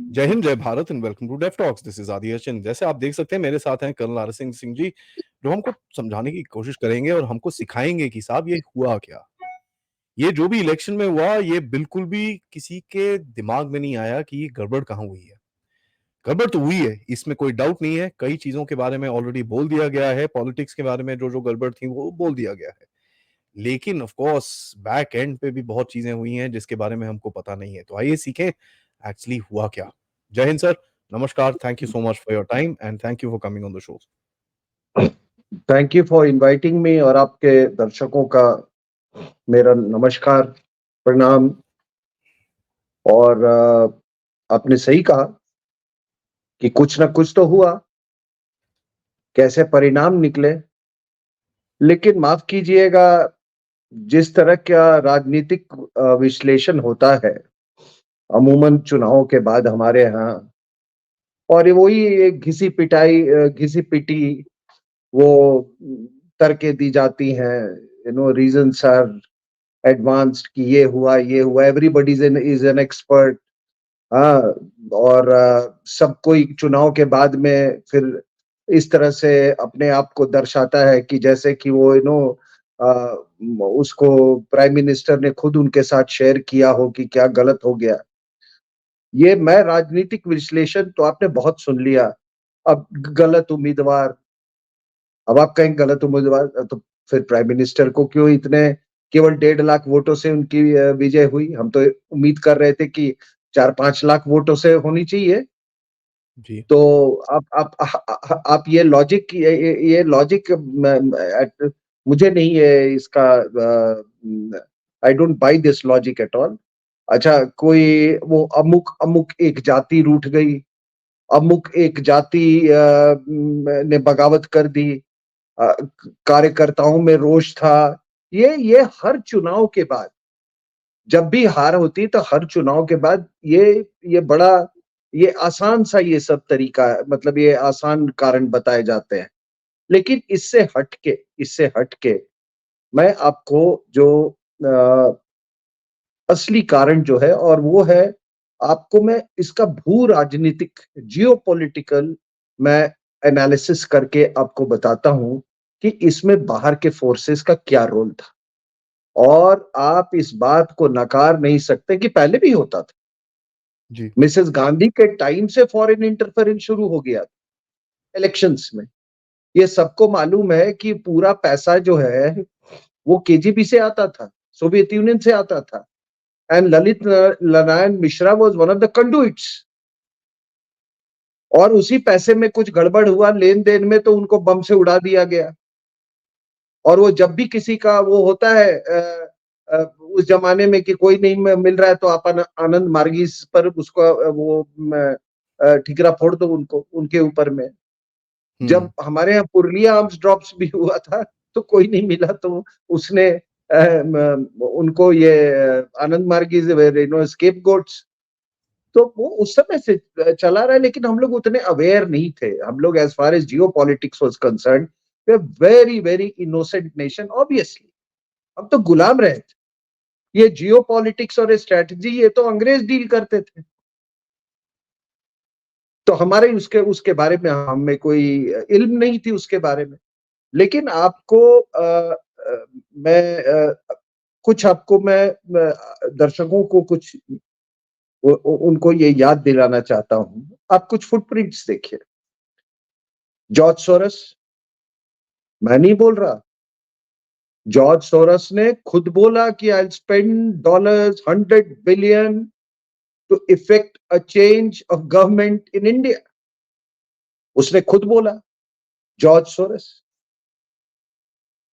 जय हिंद, जय Bharat and welcome to deaf talks. This is Aadi Archan. जैसे आप देख सकते हैं मेरे साथ हैं कर्नल आर सिंह जी, जो हमको समझाने की कोशिश करेंगे और हमको सिखाएंगे कि साहब ये हुआ क्या। ये जो भी इलेक्शन में हुआ, ये बिल्कुल भी किसी के दिमाग में नहीं आया कि ये गड़बड़ कहाँ हुई है। गड़बड़ तो हुई है, इसमें कोई डाउट नहीं है। कई चीजों के बारे में ऑलरेडी बोल दिया गया है, पॉलिटिक्स के बारे में जो जो गड़बड़ थी वो बोल दिया गया है। लेकिन ऑफ कोर्स बैक एंड पे भी बहुत चीजें हुई हैं जिसके बारे में हमको पता नहीं है। तो आइए सीखें एक्चुअली हुआ क्या। जय हिंद सर, नमस्कार, thank you so much for your time and thank you for coming on the show. Thank you for inviting me, और आपके दर्शकों का मेरा नमस्कार, प्रणाम। और आपने सही कहा कि कुछ ना कुछ तो हुआ, कैसे परिणाम निकले। लेकिन माफ कीजिएगा, जिस तरह का राजनीतिक विश्लेषण होता है अमूमन चुनावों के बाद हमारे यहाँ, और ये वही एक घिसी पिटी वो तर्कें दी जाती हैं, रीजंस आर एडवांस्ड कि ये हुआ, एवरीबॉडी इज एन एक्सपर्ट। हाँ, और सब कोई चुनाव के बाद में फिर इस तरह से अपने आप को दर्शाता है कि जैसे कि वो उसको प्राइम मिनिस्टर ने खुद उनके साथ शेयर किया हो कि क्या गलत हो गया। ये मैं राजनीतिक विश्लेषण तो आपने बहुत सुन लिया। अब गलत उम्मीदवार, अब आप कहें गलत उम्मीदवार, तो फिर प्राइम मिनिस्टर को क्यों इतने केवल 1.5 लाख वोटों से उनकी विजय हुई? हम तो उम्मीद कर रहे थे कि 4-5 लाख वोटों से होनी चाहिए। जी। तो आप ये लॉजिक मुझे नहीं है इसका। I don't by this logic at all. अच्छा, कोई वो अमुक अमुक एक जाति रूठ गई, अमुक एक जाति ने बगावत कर दी, कार्यकर्ताओं में रोष था। ये हर चुनाव के बाद, जब भी हार होती तो हर चुनाव के बाद ये बड़ा, ये आसान सा ये सब तरीका, मतलब ये आसान कारण बताए जाते हैं। लेकिन इससे हटके मैं आपको जो असली कारण जो है, और वो है, आपको मैं इसका भू राजनीतिक, जियोपॉलिटिकल मैं एनालिसिस करके आपको बताता हूं कि इसमें बाहर के फोर्सेस का क्या रोल था। और आप इस बात को नकार नहीं सकते कि पहले भी होता था। जी। मिसेस गांधी के टाइम से फॉरेन इंटरफेरेंस शुरू हो गया था इलेक्शंस में। ये सबको मालूम है कि पूरा पैसा जो है वो केजीबी से आता था, सोवियत यूनियन से आता था। And Lalit Narayan Mishra was one of the conduits. और उसी पैसे में कुछ गड़बड़ हुआ लेन देन में, तो उनको बम से उड़ा दिया गया। और वो जब भी किसी का वो होता है, उस जमाने में कि कोई नहीं मिल रहा है तो आप आनंद मार्गी पर उसको वो ठिकरा फोड़ दो उनको, उनके ऊपर में। जब हमारे यहाँ पुरलिया आर्म्स ड्रॉप्स भी हुआ था तो कोई नहीं मिला, तो उसने उनको ये आनंद मार्गी स्केप गोट्स। तो वो उस समय से चला रहा है। लेकिन हम लोग उतने अवेयर नहीं थे। हम लोग as far as geopolitics was concerned, very very innocent nation obviously. हम तो गुलाम रहे थे। ये जियो पॉलिटिक्स और स्ट्रेटजी ये तो अंग्रेज डील करते थे। तो हमारे उसके उसके बारे में हमें कोई इल्म नहीं थी उसके बारे में। लेकिन आपको मैं कुछ आपको मैं दर्शकों को कुछ उनको ये याद दिलाना चाहता हूं। आप कुछ फुटप्रिंट्स देखिए। जॉर्ज सोरस, मैं नहीं बोल रहा, जॉर्ज सोरस ने खुद बोला कि I spend dollars 100 billion to effect a change of government in India. उसने खुद बोला, George Soros.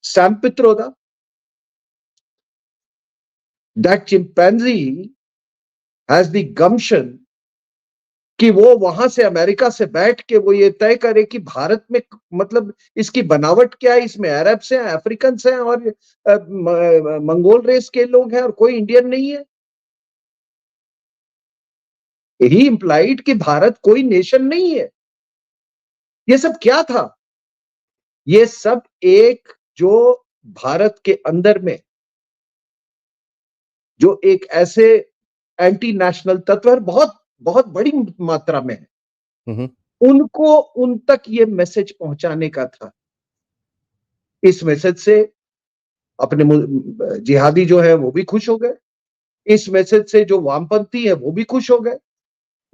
Sam Pitroda, that chimpanzee has the gumption कि वो वहां से अमेरिका से बैठ के वो ये तय करे कि भारत में, मतलब इसकी बनावट क्या है, इसमें अरब्स हैं, अफ्रीकन हैं और मंगोल रेस के लोग हैं और कोई इंडियन नहीं है। ही इंप्लाइड कि भारत कोई नेशन नहीं है। ये सब क्या था? ये सब एक, जो भारत के अंदर में जो एक ऐसे एंटी नेशनल तत्व है, बहुत बहुत बड़ी मात्रा में है, हम्म, उनको उन तक ये मैसेज पहुंचाने का था। इस मैसेज से अपने जिहादी जो है वो भी खुश हो गए, इस मैसेज से जो वामपंथी है वो भी खुश हो गए,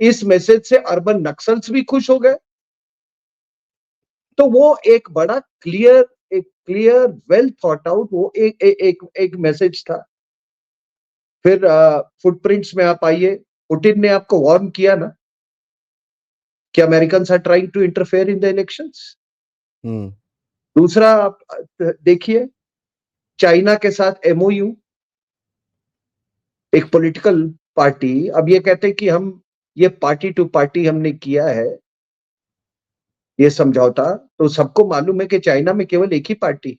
इस मैसेज से अर्बन नक्सल्स भी खुश हो गए। तो वो एक बड़ा क्लियर वेल थॉट आउट वो एक मैसेज था। फिर फुटप्रिंट्स में आप आइए, पुतिन ने आपको वार्न किया ना कि Americans are trying to interfere in the elections. दूसरा आप देखिए, चाइना के साथ एमओयू, एक पॉलिटिकल पार्टी अब ये कहते हैं कि हम ये पार्टी टू पार्टी हमने किया है ये समझौता, तो सबको मालूम है कि चाइना में केवल एक ही पार्टी,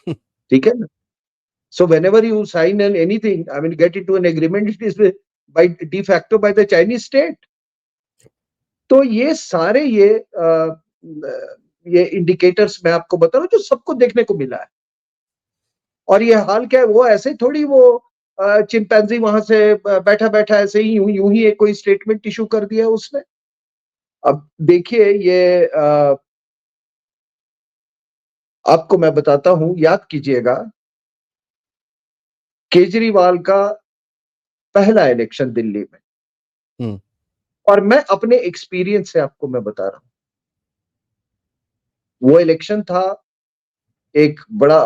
ठीक है ना। So whenever you sign on anything, I mean, get into an agreement, it is by de facto by the Chinese state. तो ये सारे ये इंडिकेटर्स मैं आपको बता रहा हूँ जो सबको देखने को मिला है। और ये हाल क्या है, वो ऐसे थोड़ी वो चिंपैंजी वहां से बैठा बैठा ऐसे ही यूं ही एक कोई स्टेटमेंट इशू कर दिया उसने। अब देखिए ये आपको मैं बताता हूं, याद कीजिएगा केजरीवाल का पहला इलेक्शन दिल्ली में, और मैं अपने एक्सपीरियंस से आपको मैं बता रहा हूं, वो इलेक्शन था, एक बड़ा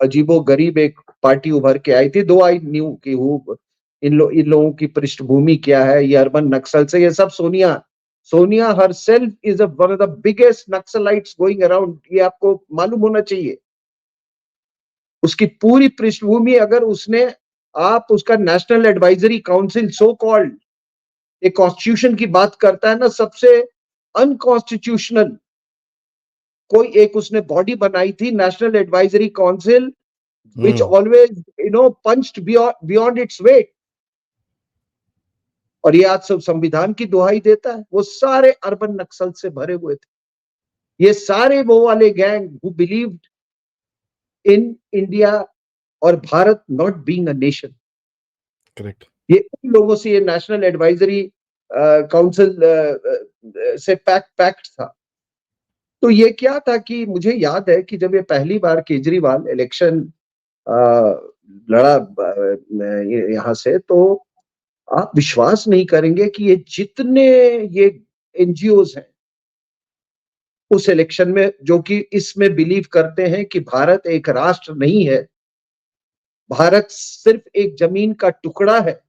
अजीबो गरीब एक पार्टी उभर के आई थी, दो आई न्यू कि वो इन लोगों की पृष्ठभूमि क्या है, ये अर्बन नक्सल से, ये सब Sonia herself is one of the biggest Naxalites going around, ये आपको मालूम होना चाहिए। उसकी पूरी पृष्ठभूमि, अगर उसने आप उसका national advisory council so called एक कॉन्स्टिट्यूशन की बात करता है ना, सबसे अनकॉन्स्टिट्यूशनल कोई एक उसने बॉडी बनाई थी, national advisory council, which always punched beyond its weight, और ये आज सब संविधान की दुहाई देता है। वो सारे अर्बन नक्सल से भरे हुए थे, ये सारे वो वाले gang who believed in India और Bharat not being a nation. Correct. ये उन लोगों से ये नेशनल एडवाइजरी काउंसिल से पैक्ट था। तो ये क्या था कि मुझे याद है कि जब ये पहली बार केजरीवाल इलेक्शन लड़ा यहां से, तो आप विश्वास नहीं करेंगे कि ये जितने ये एनजीओज हैं उस इलेक्शन में, जो कि इसमें बिलीव करते हैं कि भारत एक राष्ट्र नहीं है, भारत सिर्फ एक जमीन का टुकड़ा है,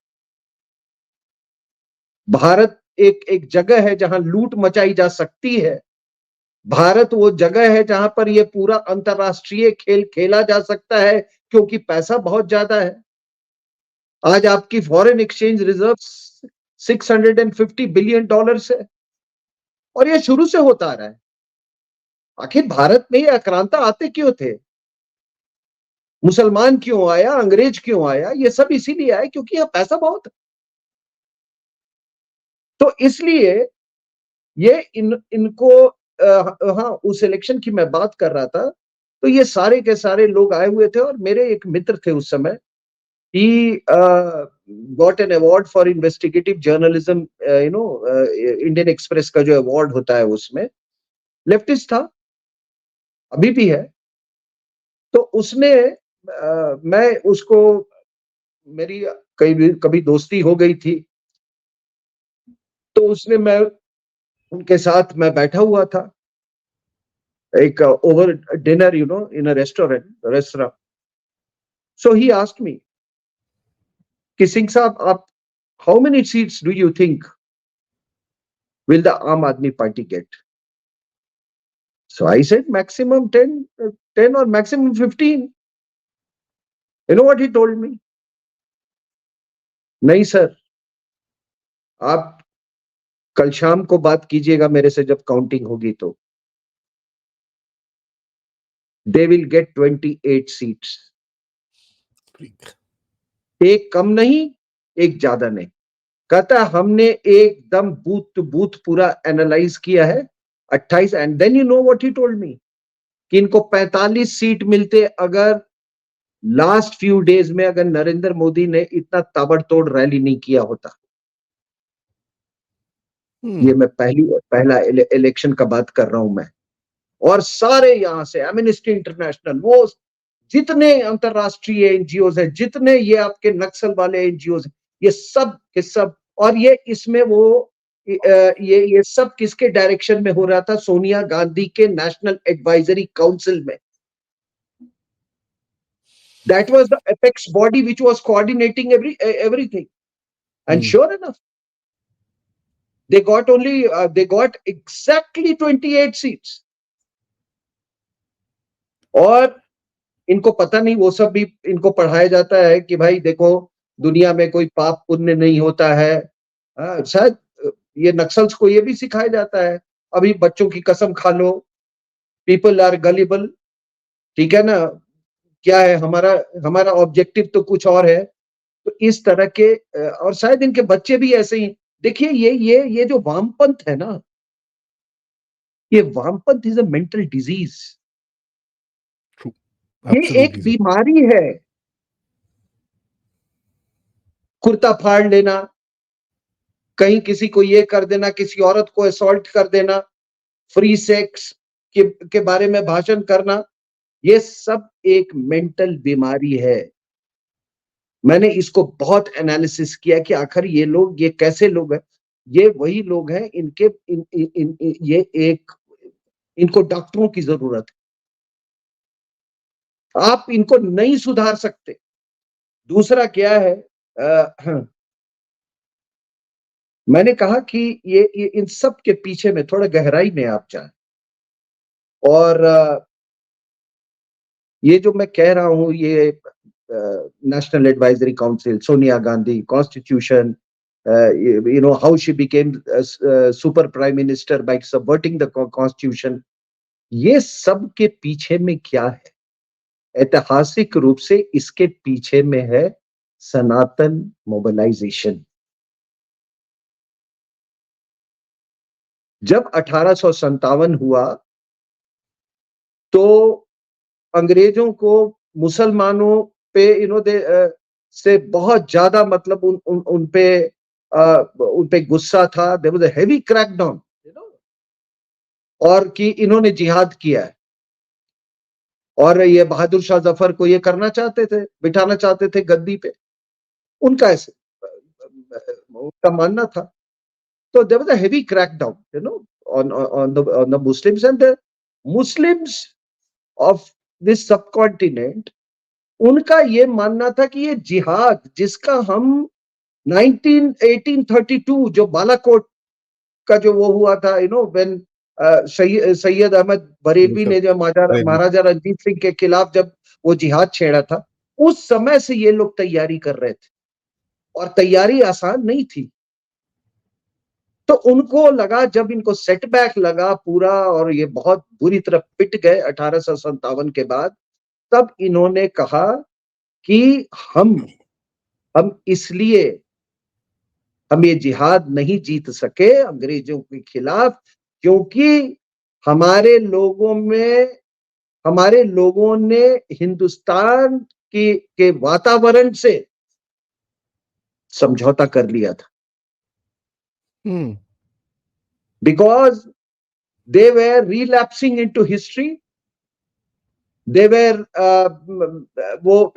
भारत एक जगह है जहां लूट मचाई जा सकती है, भारत वो जगह है जहां पर ये पूरा अंतरराष्ट्रीय खेल खेला जा सकता है क्योंकि पैसा बहुत ज्यादा है। आज आपकी फॉरेन एक्सचेंज रिजर्व $650 बिलियन है, और ये शुरू से होता आ रहा है। आखिर भारत में ये आक्रांता आते क्यों थे, मुसलमान क्यों आया, अंग्रेज क्यों आया, ये सब इसीलिए आया क्योंकि यहां पैसा बहुत है। तो इसलिए ये इनको हाँ, उस इलेक्शन की मैं बात कर रहा था, तो ये सारे के सारे लोग आए हुए थे, और मेरे एक मित्र थे उस समय, he got an award for investigative journalism, Indian express का जो अवार्ड होता है उसमें, लेफ्टिस्ट था, अभी भी है। तो उसने मैं उसको, मेरी कभी दोस्ती हो गई थी, तो उसने, मैं उनके साथ मैं बैठा हुआ था एक over dinner in a restaurant. So he asked me कि सिंह साहब, आप how many seats do you think will the Aam Aadmi Party get? So I said maximum 10 or maximum 15. You know what he told me? नहीं sir, आप कल शाम को बात कीजिएगा मेरे से जब काउंटिंग होगी, तो they will get 28 seats. एक कम नहीं, एक ज्यादा नहीं। कहता हमने एकदम बूथ टू बूथ पूरा एनालाइज किया है 28, and then you know what he told me कि इनको 45 सीट मिलते अगर लास्ट फ्यू डेज में अगर नरेंद्र मोदी ने इतना ताबड़तोड़ रैली नहीं किया होता, ये मैं पहला इलेक्शन का बात कर रहा हूं मैं, और सारे यहां से एमनेस्टी इंटरनेशनल, वो जितने अंतरराष्ट्रीय एनजीओज हैं, जितने ये आपके नक्सल वाले एनजीओज हैं, ये सब के सब, और ये इसमें वो ये सब किसके डायरेक्शन में हो रहा था? सोनिया गांधी के नेशनल एडवाइजरी काउंसिल में। That was the apex body which was coordinating everything. And sure enough, they got exactly 28 seats. और इनको पता नहीं, वो सब भी इनको पढ़ाया जाता है कि भाई देखो, दुनिया में कोई पाप पुण्य नहीं होता है। शायद ये नक्सल्स को ये भी सिखाया जाता है, अभी बच्चों की कसम खा लो, पीपल आर गलिबल, ठीक है ना, क्या है हमारा ऑब्जेक्टिव तो कुछ और है। तो इस तरह के, और शायद इनके बच्चे भी ऐसे ही। देखिए ये जो वामपंथ है ना, ये वामपंथ इज अ मेंटल डिजीज। ये एक बीमारी है। कुर्ता फाड़ लेना, कहीं किसी को ये कर देना, किसी औरत को असॉल्ट कर देना, फ्री सेक्स के बारे में भाषण करना, ये सब एक मेंटल बीमारी है। मैंने इसको बहुत एनालिसिस किया कि आखिर ये लोग, ये कैसे लोग हैं। ये वही लोग हैं, इनको डॉक्टरों की जरूरत है, आप इनको नहीं सुधार सकते। दूसरा क्या है, मैंने कहा कि ये इन सब के पीछे में थोड़ा गहराई में आप जाएं, और ये जो मैं कह रहा हूं, ये national advisory council, Sonia Gandhi, constitution, how she became super prime minister by subverting the constitution, ये सब के पीछे में क्या है? ऐतिहासिक रूप से इसके पीछे में है सनातन मोबिलाइजेशन। जब 1857 हुआ तो अंग्रेजों को मुसलमानों पे से बहुत ज्यादा, मतलब उन पे गुस्सा था। There was a heavy crackdown, और कि इन्होंने जिहाद किया है, और ये बहादुर शाह जफर को ये करना चाहते थे, बिठाना चाहते थे गद्दी पे, उनका ऐसे उनका मानना था। तो there was a heavy crackdown on the Muslims, and the Muslims of this subcontinent, उनका ये मानना था कि ये जिहाद जिसका हम 1832 जो बालाकोट का जो वो हुआ था, व्हेन सैयद अहमद बरेलवी ने जब महाराजा रंजीत सिंह के खिलाफ जब वो जिहाद छेड़ा था, उस समय से ये लोग तैयारी कर रहे थे, और तैयारी आसान नहीं थी। तो उनको लगा, जब इनको सेटबैक लगा पूरा, और ये बहुत बुरी तरह पिट गए 1857 के बाद, तब इन्होंने कहा कि हम इसलिए हम ये जिहाद नहीं जीत सके अंग्रेजों के खिलाफ, क्योंकि हमारे लोगों ने हिंदुस्तान के वातावरण से समझौता कर लिया था। Because they were relapsing into history, they were वो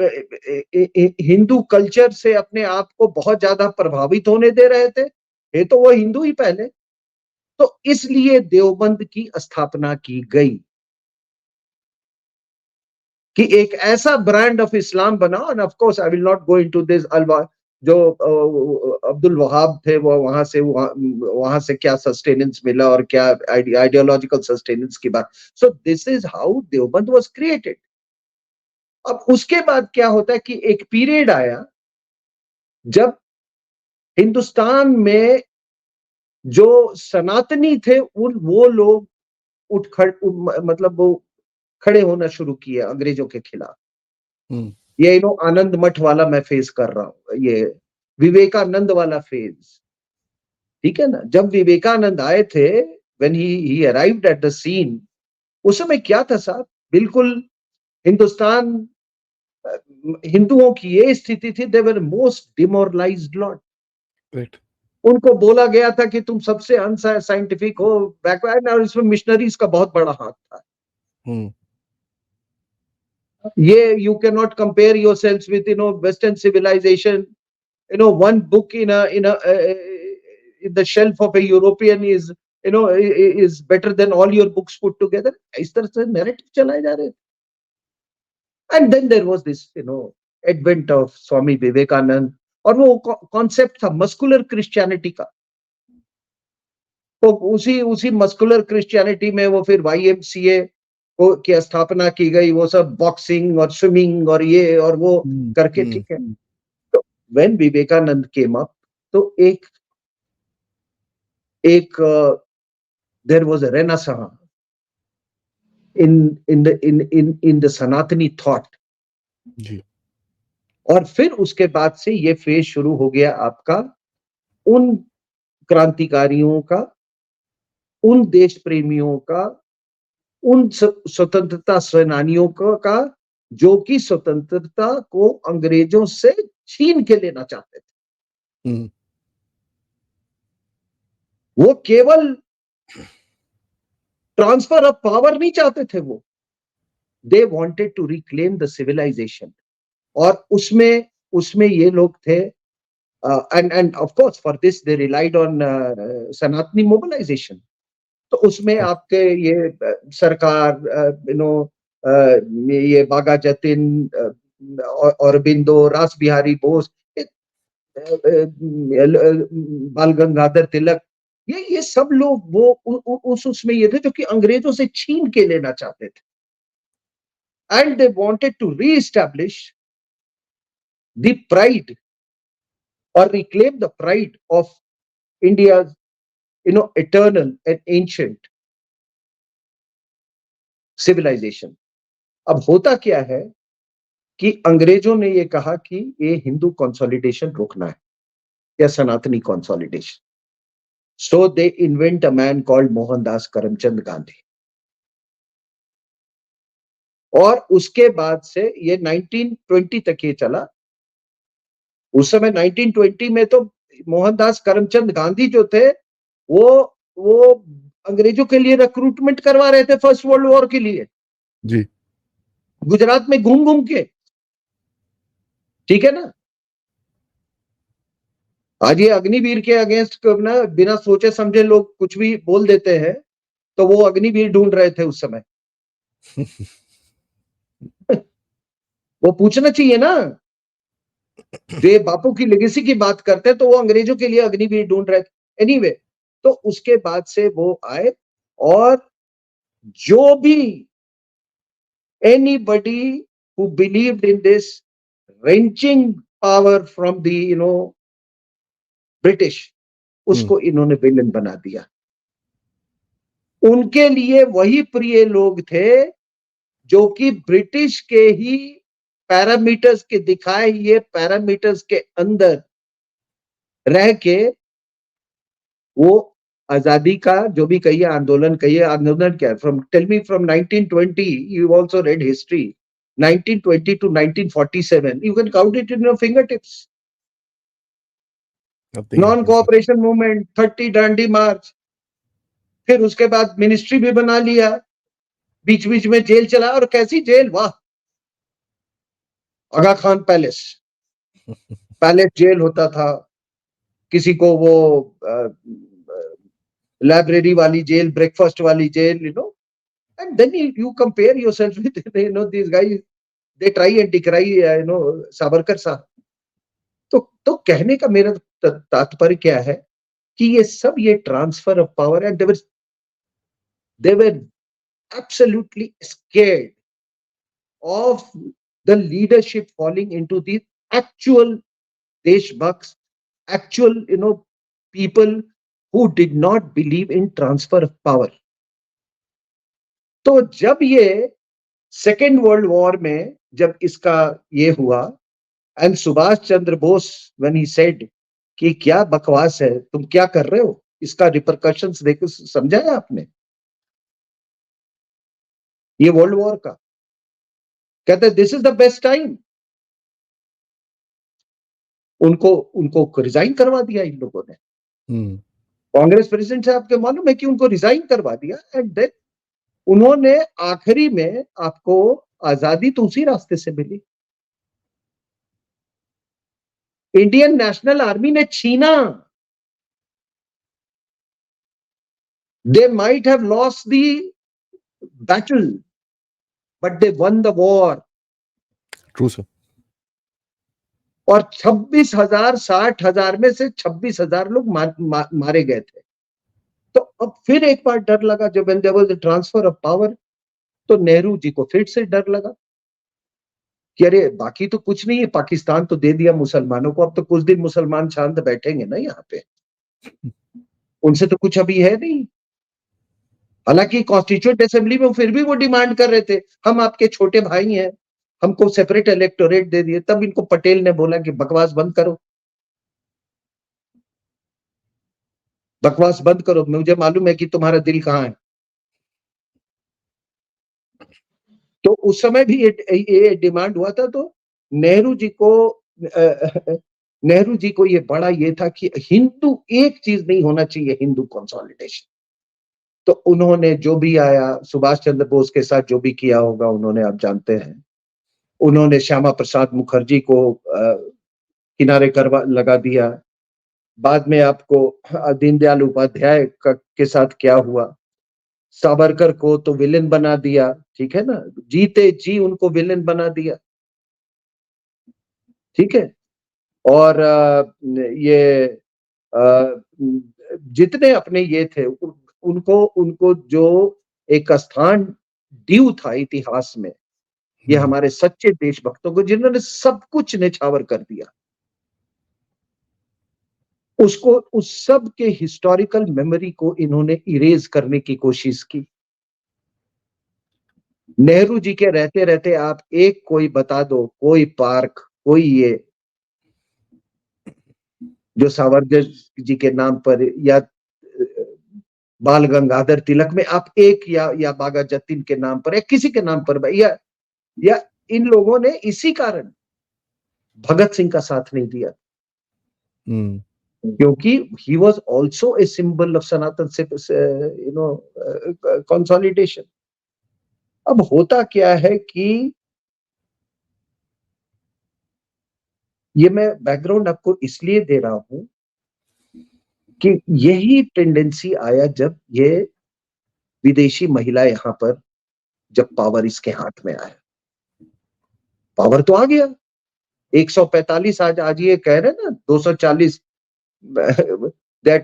हिंदू कल्चर से अपने आप को बहुत ज्यादा प्रभावित होने दे रहे थे। ये तो वो हिंदू ही पहले, तो इसलिए देवबंद की स्थापना की गई कि एक ऐसा ब्रांड ऑफ इस्लाम बनाओ। And of course I will not go into this, जो अब्दुल वहाब थे, वो वहां से क्या सस्टेनेंस मिला और क्या आइडियोलॉजिकल सस्टेनेंस की बात। सो this is how Deoband was created. अब उसके बाद क्या होता है कि एक पीरियड आया जब हिंदुस्तान में जो सनातनी थे, वो लोग मतलब वो खड़े होना शुरू किए अंग्रेजों के खिलाफ। ये आनंद मठ वाला मैं फेस कर रहा हूं, ये विवेकानंद वाला फेज, ठीक है ना। जब विवेकानंद आए थे, when he arrived at the scene, उस समय क्या था साहब, बिल्कुल हिंदुस्तान हिंदुओं की ये स्थिति थी, दे वर मोस्ट डिमोरलाइज्ड लॉट। राइट। उनको बोला गया था कि तुम सबसे अनसाइंटिफिक हो, बैकवर्ड, और इसमें मिशनरीज का बहुत बड़ा हाथ था। ये you can not compare yourselves with western civilisation. one book in the shelf of a European is better than all your books put together. इस तरह से narrative चलाए जा रहे थे. And then there was this advent of Swami Vivekanand, और वो concept था muscular Christianity का. तो उसी मस्कुलर क्रिश्चियनिटी में वो फिर YMCA की स्थापना की गई, वो सब बॉक्सिंग और स्विमिंग और ये और वो करके, ठीक है. तो व्हेन विवेकानंद केम अप, तो एक there was a renaissance in the सनातनी थॉट. जी. और फिर उसके बाद से ये फेज शुरू हो गया आपका उन क्रांतिकारियों का, उन देश प्रेमियों का, उन स्वतंत्रता सेनानियों का जो कि स्वतंत्रता को अंग्रेजों से छीन के लेना चाहते थे. वो केवल ट्रांसफर ऑफ पावर नहीं चाहते थे, वो they wanted to reclaim the civilisation. और उसमें ये लोग थे, and of course for this they relied on सनातनी मोबिलाइजेशन. तो उसमें आपके ये सरकार, ये बागा जतिन, औरबिंदो, रास बिहारी बोस, बाल गंगाधर तिलक, ये सब लोग वो उसमें ये थे जो कि अंग्रेजों से छीन के लेना चाहते थे. And they wanted to reestablish the pride or reclaim the pride of India's eternal and ancient civilization. अब होता क्या है कि अंग्रेजों ने ये कहा कि ये हिंदू कंसोलिडेशन रोकना है, या सनातनी consolidation. So they invent a man called Mohandas Karamchand Gandhi. और उसके बाद से ये 1920 तक ये चला. उस समय 1920 में तो मोहनदास करमचंद गांधी जो थे वो अंग्रेजों के लिए रिक्रूटमेंट करवा रहे थे फर्स्ट वर्ल्ड वॉर के लिए जी. गुजरात में घूम घूम के, ठीक है ना. आज ये अग्निवीर के अगेंस्ट ना बिना सोचे समझे लोग कुछ भी बोल देते हैं, तो वो अग्निवीर ढूंढ रहे थे उस समय. वो पूछना चाहिए ना, जो ये बापू की लेगेसी की बात करते हैं, तो वो अंग्रेजों के लिए अग्निवीर ढूंढ रहे थे. एनीवे, तो उसके बाद से वो आए, और जो भी anybody who believed in this wrenching power from the British, उसको इन्होंने विलन बना दिया. उनके लिए वही प्रिय लोग थे जो कि ब्रिटिश के ही पैरामीटर्स के दिखाए ये पैरामीटर्स के अंदर रह के वो आजादी का जो भी कहिए, आंदोलन कहिए, आंदोलन क्या, tell me from 1920, you also read history, 1920 to 1947, you can count it in your fingertips. Non cooperation movement, 30 डांडी मार्च, फिर उसके बाद मिनिस्ट्री भी बना लिया, बीच बीच में जेल चला. और कैसी जेल, वाह, आगा खान पैलेस जेल होता था. किसी को वो लाइब्रेरी वाली जेल, ब्रेकफास्ट वाली jail, and then you compare yourself with these guys, they try and decry Savarkar साहब. तो कहने का मेरा तात्पर्य क्या है कि ये सब ये transfer of power, and they were absolutely scared of the leadership falling into the actual deshbhaks, actual people who did not believe in transfer of power. तो जब ये सेकेंड वर्ल्ड वॉर में जब इसका ये हुआ, and Subhash Chandra Bose when he said कि क्या बकवास है, तुम क्या कर रहे हो, इसका रिपरकशंस देखो, समझा है आपने ये वर्ल्ड वॉर का. कहते this is the best time, उनको उनको रिजाइन करवा दिया इन लोगों ने। कांग्रेस प्रेसिडेंट से आपके मालूम है कि उनको रिजाइन करवा दिया, एंड देन उन्होंने आखिरी में आपको आजादी तो उसी रास्ते से मिली। इंडियन नेशनल आर्मी ने छीना। They might have lost the battle but they one the war. True sir. और 26,000 60,000 में से 26,000 लोग मारे गए थे। तो अब फिर एक बार डर लगा जब there was the transfer of power, तो नेहरू जी को फिर से डर लगा कि अरे बाकी तो कुछ नहीं है, पाकिस्तान तो दे दिया मुसलमानों को, अब तो कुछ दिन मुसलमान शांत बैठेंगे ना यहाँ पे, उनसे तो कुछ अभी है नहीं। हालांकि कॉन्स्टिट्यूएंट असेंबली में फिर भी वो डिमांड कर रहे थे, हम आपके छोटे भाई हैं, हमको सेपरेट इलेक्टोरेट दे दिए। तब इनको पटेल ने बोला कि बकवास बंद करो, बकवास बंद करो, मुझे मालूम है कि तुम्हारा दिल कहाँ है। तो उस समय भी ये डिमांड हुआ था। तो नेहरू जी को नेहरू जी को ये बड़ा ये था कि हिंदू एक चीज नहीं होना चाहिए, हिंदू कंसोलिडेशन। तो उन्होंने जो भी आया, सुभाष चंद्र बोस के साथ जो भी किया होगा उन्होंने, आप जानते हैं, उन्होंने श्यामा प्रसाद मुखर्जी को किनारे करवा लगा दिया। बाद में आपको दीनदयाल उपाध्याय के साथ क्या हुआ, सावरकर को तो विलेन बना दिया, ठीक है ना, जीते जी उनको विलेन बना दिया, ठीक है। और ये जितने अपने ये थे उनको उनको जो एक स्थान ड्यू था इतिहास में, ये हमारे सच्चे देशभक्तों को जिन्होंने सब कुछ निछावर कर दिया, उसको, उस सब के हिस्टोरिकल मेमोरी को इन्होंने इरेज करने की कोशिश की। नेहरू जी के रहते रहते आप एक कोई बता दो, कोई पार्क, कोई ये जो सावरकर जी के नाम पर या बाल गंगाधर तिलक में आप एक, या बागा जतीन के नाम पर या किसी के नाम पर, या इन लोगों ने इसी कारण भगत सिंह का साथ नहीं दिया, क्योंकि he was also a symbol of Sanatan consolidation. अब होता क्या है कि ये मैं बैकग्राउंड आपको इसलिए दे रहा हूं कि यही टेंडेंसी आया जब ये विदेशी महिला यहां पर, जब पावर इसके हाथ में आया, पावर तो आ गया 145, आज ये कह रहे हैं ना 240, they are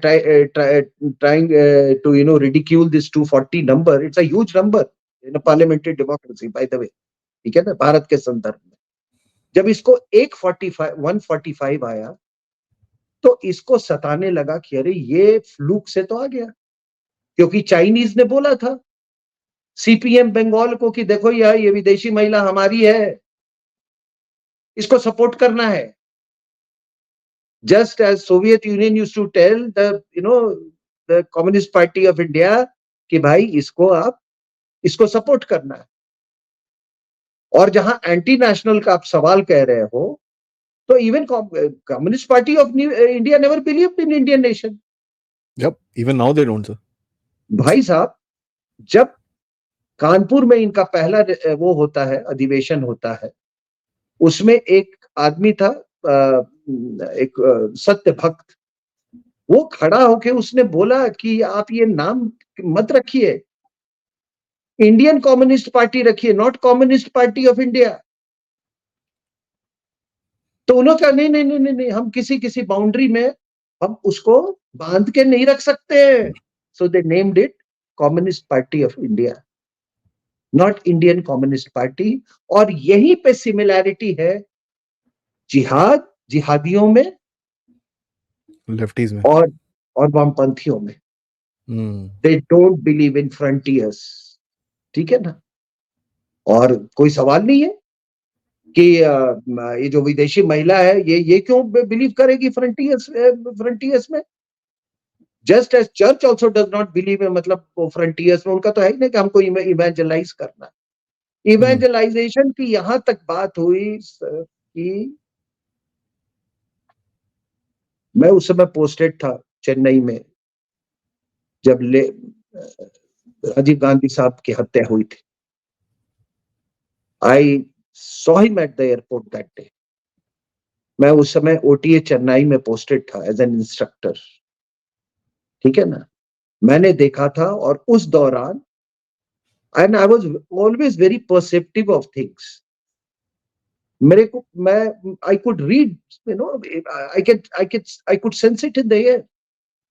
trying to ridicule this 240 number. It's a huge number in a parliamentary democracy, by the way, ठीक है ना, भारत के संदर्भ में। जब इसको 145 आया तो इसको सताने लगा कि अरे ये फ्लूक से तो आ गया, क्योंकि चाइनीज ने बोला था सीपीएम बंगाल को कि देखो यार ये विदेशी महिला हमारी है, इसको सपोर्ट करना है। Just as Soviet Union used to tell the Communist Party of India कि भाई इसको सपोर्ट करना है। और जहां एंटी नेशनल का आप सवाल कह रहे हो, तो even communist Party of India never believed in Indian nation. Yep, even now they don't, sir. भाई साहब, जब कानपुर में इनका पहला वो होता है, अधिवेशन होता है, उसमें एक आदमी था, एक सत्य भक्त, वो खड़ा होके उसने बोला कि आप ये नाम मत रखिए, इंडियन कम्युनिस्ट पार्टी रखिए, not communist Party of India. तो उन्होंने कहा नहीं नहीं नहीं नहीं नहीं, हम किसी बाउंड्री में हम उसको बांध के नहीं रख सकते। So they named it Communist Party of India, not Indian Communist Party. और यहीं पे सिमिलैरिटी है जिहादियों में, लेफ्टीज में और वामपंथियों में। They don't believe in frontiers, ठीक है ना। और कोई सवाल नहीं है कि ये जो विदेशी महिला है ये क्यों बिलीव करेगी फ्रंटियर्स में। Just as church also does not believe in, मतलब वो फ्रंटियर्स में, उनका तो है ही नहीं कि हमको इवेंजलाइज करना। इवेंजलाइजेशन की यहां तक बात हुई कि मैं उस समय पोस्टेड था चेन्नई में जब राजीव गांधी साहब की हत्या हुई थी। I saw him at the airport that day. मैं उस समय ओटीए चेन्नई में पोस्टेड था एज एन इंस्ट्रक्टर, ठीक है ना। मैंने देखा था और उस दौरान and I was always very perceptive of things. मेरे को मैं I could read, you know, I could sense it in the air.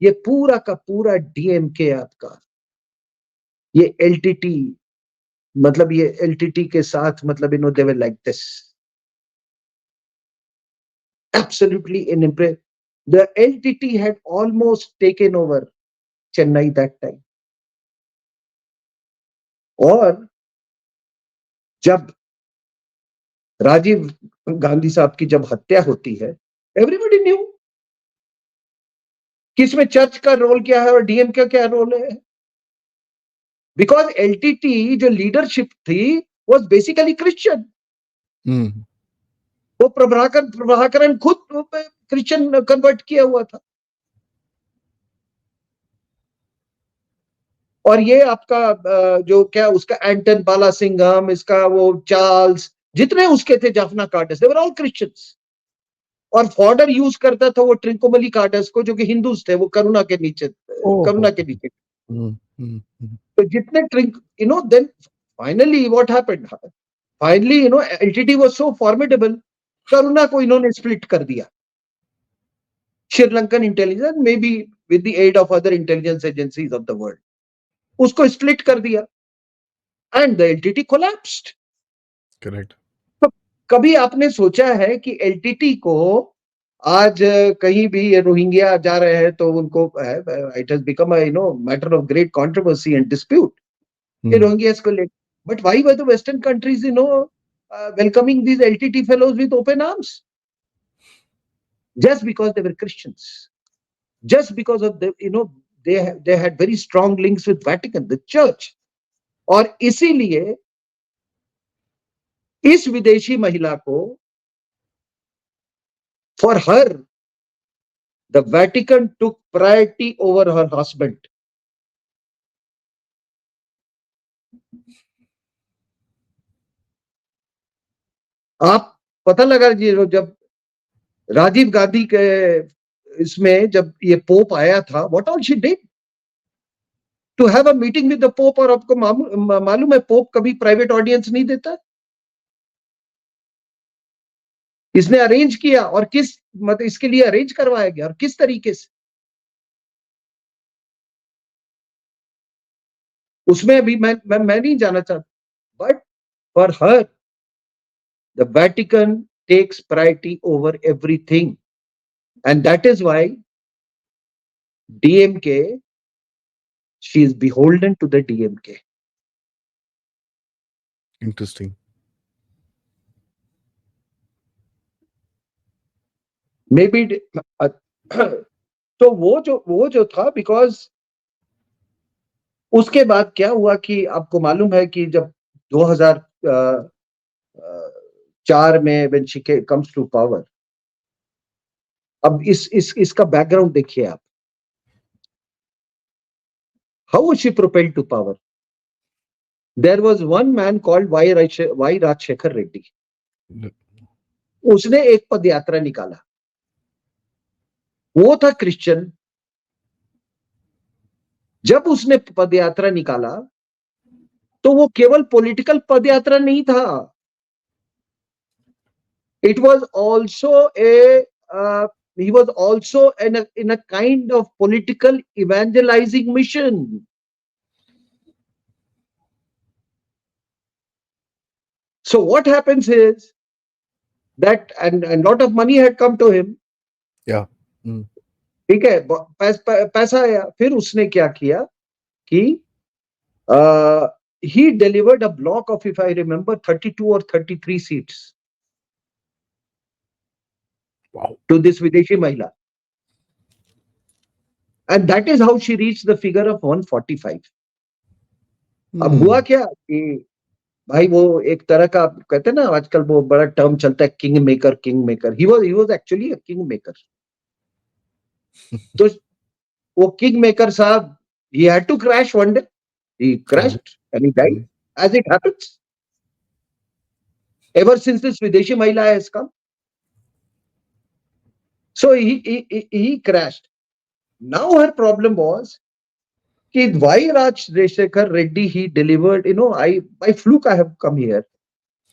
ये पूरा का पूरा डीएमके आपका, ये एलटीटी, मतलब ये एलटीटी के साथ, मतलब you know they were like this, absolutely unimpressed. The LTT had almost taken over Chennai that time. और जब राजीव गांधी साहब की जब हत्या होती है, एवरीबडी न्यू कि इसमें चर्च का रोल क्या है और डीएम का क्या रोल है। बिकॉज एलटीटी जो लीडरशिप थी वाज बेसिकली क्रिश्चियन। वो प्रभाकरन खुद क्रिश्चियन कन्वर्ट किया हुआ था। और ये आपका जो क्या उसका एंटन बालासिंघम, इसका वो चार्ल्स, जितने उसके थे जाफना कार्टर्स, दे वर ऑल क्रिश्चियंस। और फॉर्डर यूज करता था वो ट्रिंकोमली कार्टर्स को, जो कि हिंदूज थे, वो करुणा के नीचे। तो जितने you know, then finally what happened, finally you know LTT was so formidable, Karuna को इन्होंने स्प्लिट कर दिया। Sri Lankan intelligence, maybe with the aid of other intelligence agencies of the world, उसको स्प्लिट कर दिया and the LTT collapsed. Correct. तो कभी आपने सोचा है कि एलटीटी को आज कहीं भी ये रोहिंग्या जा रहे हैं तो उनको it has become a you know matter of great controversy and dispute ये रोहिंग्यास को लेकर, but why were the western countries you know welcoming these LTT fellows with open arms? Just because they were Christians, just because of the you know they had very strong links with Vatican, the church. और इसीलिए इस विदेशी महिला को, for her the Vatican took priority over her husband. आप पता लगा जी, जब राजीव गांधी के इसमें जब ये पोप आया था, what all she did to have a meeting with the pope. और आपको मालूम है पोप कभी प्राइवेट ऑडियंस नहीं देता, इसने अरेंज किया। और किस मतलब इसके लिए अरेंज करवाया गया और किस तरीके से, उसमें भी मैं नहीं जाना चाहता, but for her the Vatican takes priority over everything and that is why DMK, she is beholden to the DMK. Interesting. Maybe तो वो जो था, बिकॉज उसके बाद क्या हुआ कि आपको मालूम है कि जब 2004 में when she comes to power, अब इसका बैकग्राउंड देखिए आप, how was she propelled to power? There was one man called Y Rajshekhar Reddy. उसने एक पदयात्रा निकाला, वो था क्रिश्चियन। जब उसने पदयात्रा निकाला तो वो केवल पॉलिटिकल पदयात्रा नहीं था, it was also he was also in a kind of political evangelizing mission. So what happens is that and lot of money had come to him. Yeah. ठीक है, पैसा आया। फिर उसने क्या किया कि he delivered a block of, if I remember, 32 or 33 seats. Wow. To this Videshi Mahila. And that is how she reached the figure of 145. अब हुआ क्या कि भाई वो एक तरह का, कहते हैं ना आजकल वो बड़ा टर्म चलता है, king maker. He was actually a king maker. तो वो किंग मेकर साहब, he had to crash one day. He crashed and he died, as it happens. Ever since this Videshi Mahila has come, so he crashed. Now her problem was कि why Rajshekar Reddy he delivered, I by fluke I have come here.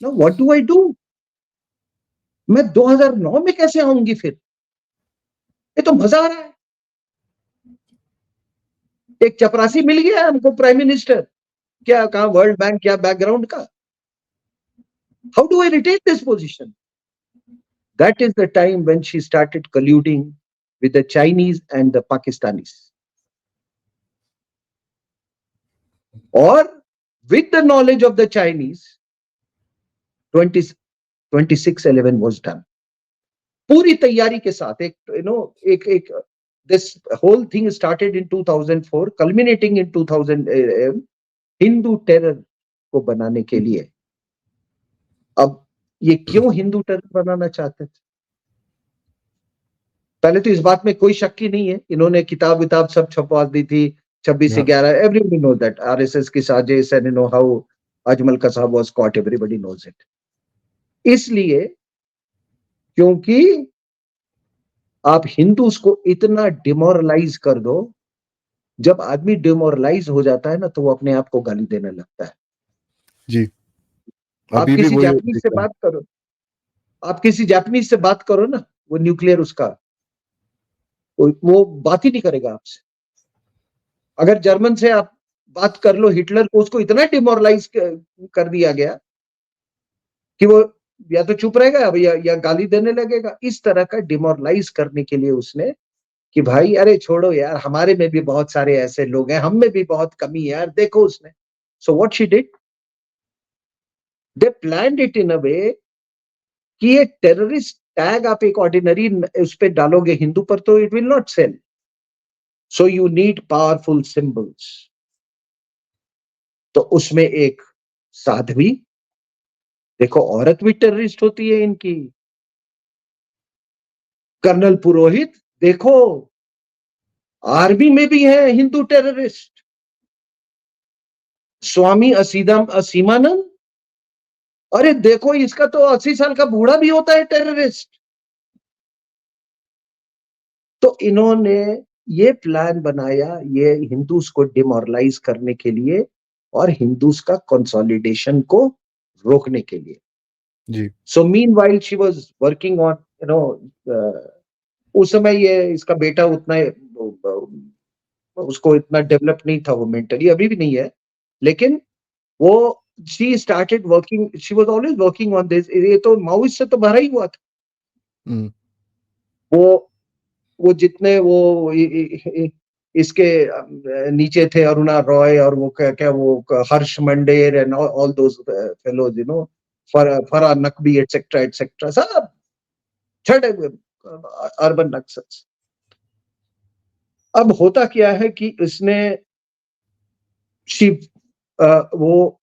Now what do I do? मैं 2009 में कैसे आऊंगी फिर? ये तो मजा आ रहा है। एक चपरासी मिल गया हमको प्राइम मिनिस्टर, क्या कहा वर्ल्ड बैंक क्या बैकग्राउंड का। How do I retain this position? That is the time when she started colluding with the Chinese and the Pakistanis. Or with the knowledge of the Chinese, 26/11 was done. पूरी तैयारी के साथ एक this whole thing started in 2004, culminating in 2000 Hindu terror को बनाने के लिए। अब ये क्यों हिंदू टेरर बनाना चाहते थे? पहले तो इस बात में कोई शक ही नहीं है, इन्होंने किताब सब छपवा दी थी 26/11, everybody knows that RSS की साजिश and how Ajmal Kasab was caught, everybody knows it. इसलिए क्योंकि आप हिंदूस को इतना डिमोरलाइज कर दो, जब आदमी डिमोरलाइज हो जाता है ना तो वो अपने आप को गाली देने लगता है। जी, आप किसी जापानीज से बात करो, आप किसी जापानीज से बात करो ना, वो न्यूक्लियर उसका वो बात ही नहीं करेगा आपसे। अगर जर्मन से आप बात कर लो, हिटलर को उसको इतना डिमोरलाइज कर दिया गया कि वो या तो चुप रहेगा या गाली देने लगेगा। इस तरह का डिमोरलाइज करने के लिए उसने कि भाई अरे छोड़ो यार, हमारे में भी बहुत सारे ऐसे लोग हैं, हम में भी बहुत कमी है यार, देखो उसने। So what she did, they planned it in a way कि ये टेररिस्ट टैग आप एक ऑर्डिनरी उस पे डालोगे हिंदू पर तो it will not sell, so you need powerful symbols. तो उसमें एक साध्वी, देखो औरत भी टेररिस्ट होती है इनकी, कर्नल पुरोहित देखो आर्मी में भी है हिंदू टेररिस्ट, स्वामी असीमानंद, अरे देखो इसका तो 80 साल का बूढ़ा भी होता है टेररिस्ट। तो इन्होंने ये प्लान बनाया ये हिंदूस को डिमोरलाइज करने के लिए और हिंदूस का कंसोलिडेशन को रोकने के लिए। जी। So meanwhile she was working on उस समय ये इसका बेटा उतना उसको इतना डेवलप नहीं था वो मेंटली, अभी भी नहीं है, लेकिन वो she started working, she was always working on this। ये तो माओइस्ट से तो भरा ही हुआ था। वो जितने वो इसके नीचे थे अरुणा रॉय और वो क्या वो हर्ष मंडेर एंड ऑल दोस फेलोज फरा नकवी एटसेट्रा एटसेट्रा, सब छठे अर्बन नक्सल्स। अब होता क्या है कि इसने वो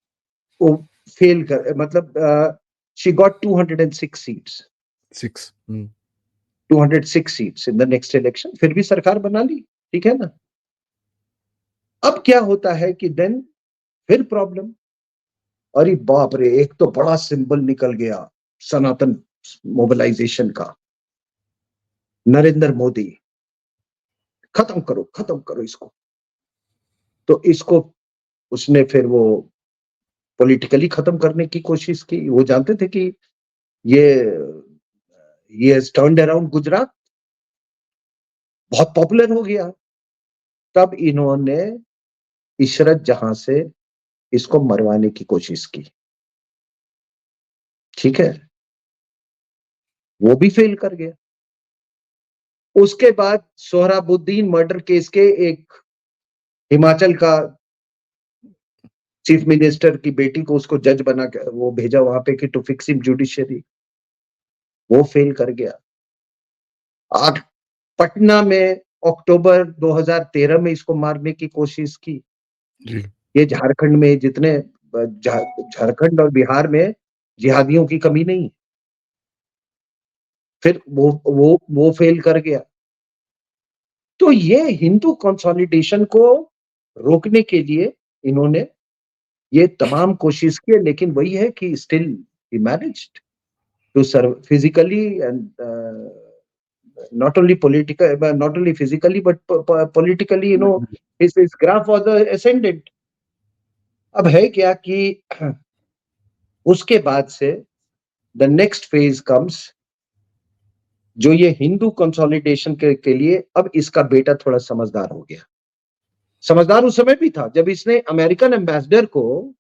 फेल कर, मतलब she got 206 seats, 206 seats in the next election, फिर भी सरकार बना ली, ठीक है ना। अब क्या होता है कि देन फिर प्रॉब्लम, अरे बाप रे, एक तो बड़ा सिंबल निकल गया सनातन मोबिलाइजेशन का, नरेंद्र मोदी, खत्म करो इसको। तो इसको उसने फिर वो पॉलिटिकली खत्म करने की कोशिश की। वो जानते थे कि ये टर्न्ड अराउंड गुजरात, बहुत पॉपुलर हो गया। तब इन्होंने इशरत जहां से इसको मरवाने की कोशिश की, ठीक है, वो भी फेल कर गया। उसके बाद सोहराबुद्दीन मर्डर केस के एक हिमाचल का चीफ मिनिस्टर की बेटी को उसको जज बना के वो भेजा वहां पे कि टू फिक्स हिम जुडिशियरी, वो फेल कर गया। आज पटना में अक्टूबर 2013 में इसको मारने की कोशिश की। ये झारखंड में जितने झारखंड और बिहार में जिहादियों की कमी नहीं, फिर वो फेल कर गया। तो ये हिंदू कंसोलिडेशन को रोकने के लिए इन्होंने ये तमाम कोशिश की, लेकिन वही है कि still he managed to serve physically and not only physically but politically, you know, his graph was ascendant. अब है क्या कि उसके बाद से द नेक्स्ट फेज कम्स, जो ये हिंदू कंसोलिडेशन के लिए अब इसका बेटा थोड़ा समझदार हो गया। समझदार उस समय भी था जब इसने अमेरिकन एम्बेसडर को,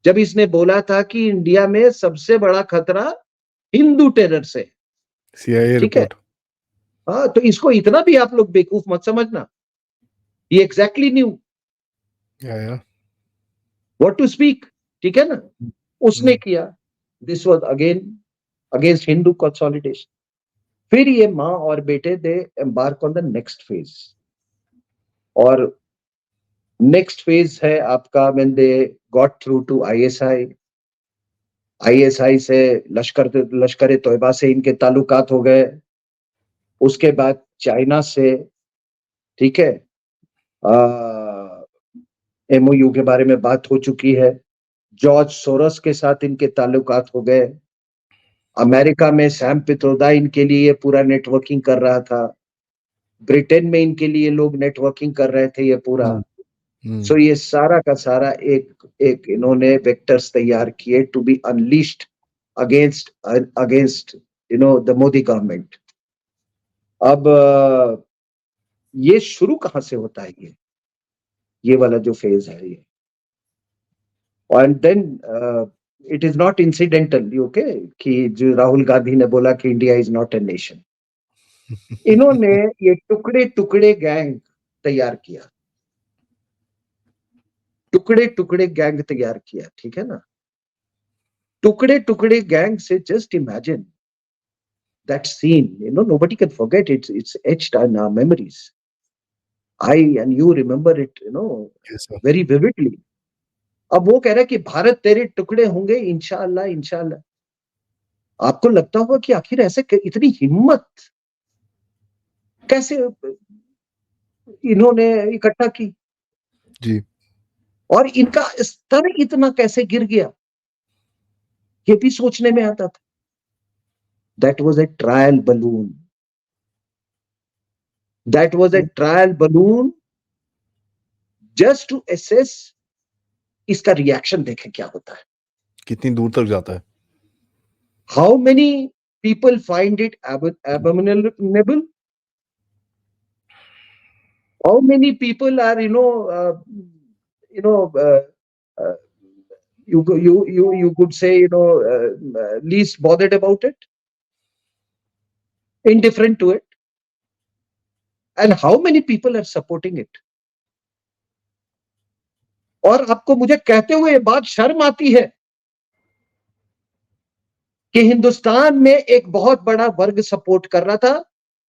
जब इसने बोला था कि इंडिया में सबसे बड़ा खतरा हिंदू टेरर से, CIA ठीक है। रिपोर्ट। हाँ, तो इसको इतना भी आप लोग बेवकूफ मत समझना। ये एग्जैक्टली न्यू या व्हाट टू स्पीक, ठीक है ना। उसने किया, this was again against Hindu consolidation. फिर ये माँ और बेटे they embark on the next phase, और नेक्स्ट फेज है आपका when they got through to ISI से लश्कर तोयबा से इनके ताल्लुकात हो गए। उसके बाद चाइना से, ठीक है, एमओयू के बारे में बात हो चुकी है। जॉर्ज सोरोस के साथ इनके ताल्लुकात हो गए। अमेरिका में सैम पित्रोदा इनके लिए पूरा नेटवर्किंग कर रहा था। ब्रिटेन में इनके लिए लोग नेटवर्किंग कर रहे थे ये पूरा। सो ये सारा का सारा एक इन्होंने वेक्टर्स तैयार किए to be unleashed against you know the Modi government. अब ये शुरू कहां से होता है, ये वाला जो फेज है ये, and then it is not incidental, okay, कि जो राहुल गांधी ने बोला कि India is not a nation. इन्होंने ये टुकड़े टुकड़े गैंग तैयार किया, टुकड़े टुकड़े गैंग तैयार किया, ठीक है ना। टुकड़े टुकड़े गैंग से just imagine that scene, you know, nobody can forget it, it's etched in our memories. I and you remember it, you know, very vividly. अब वो कह रहा है कि भारत तेरे टुकड़े होंगे इंशाअल्लाह इंशाअल्लाह। आपको लगता होगा कि आखिर ऐसे इतनी हिम्मत कैसे इन्होंने इकट्ठा की जी, और इनका स्तर इतना कैसे गिर गया, ये भी सोचने में आता था। That was a trial balloon, that was a trial balloon just to assess इसका रिएक्शन देखें क्या होता है, कितनी दूर तक जाता है। How many people find it abominable, how many people are you know you could say, you know, least bothered about it, indifferent to it, and how many people are supporting it. और आपको मुझे कहते हुए ये बात शर्म आती है कि हिंदुस्तान में एक बहुत बड़ा वर्ग सपोर्ट कर रहा था,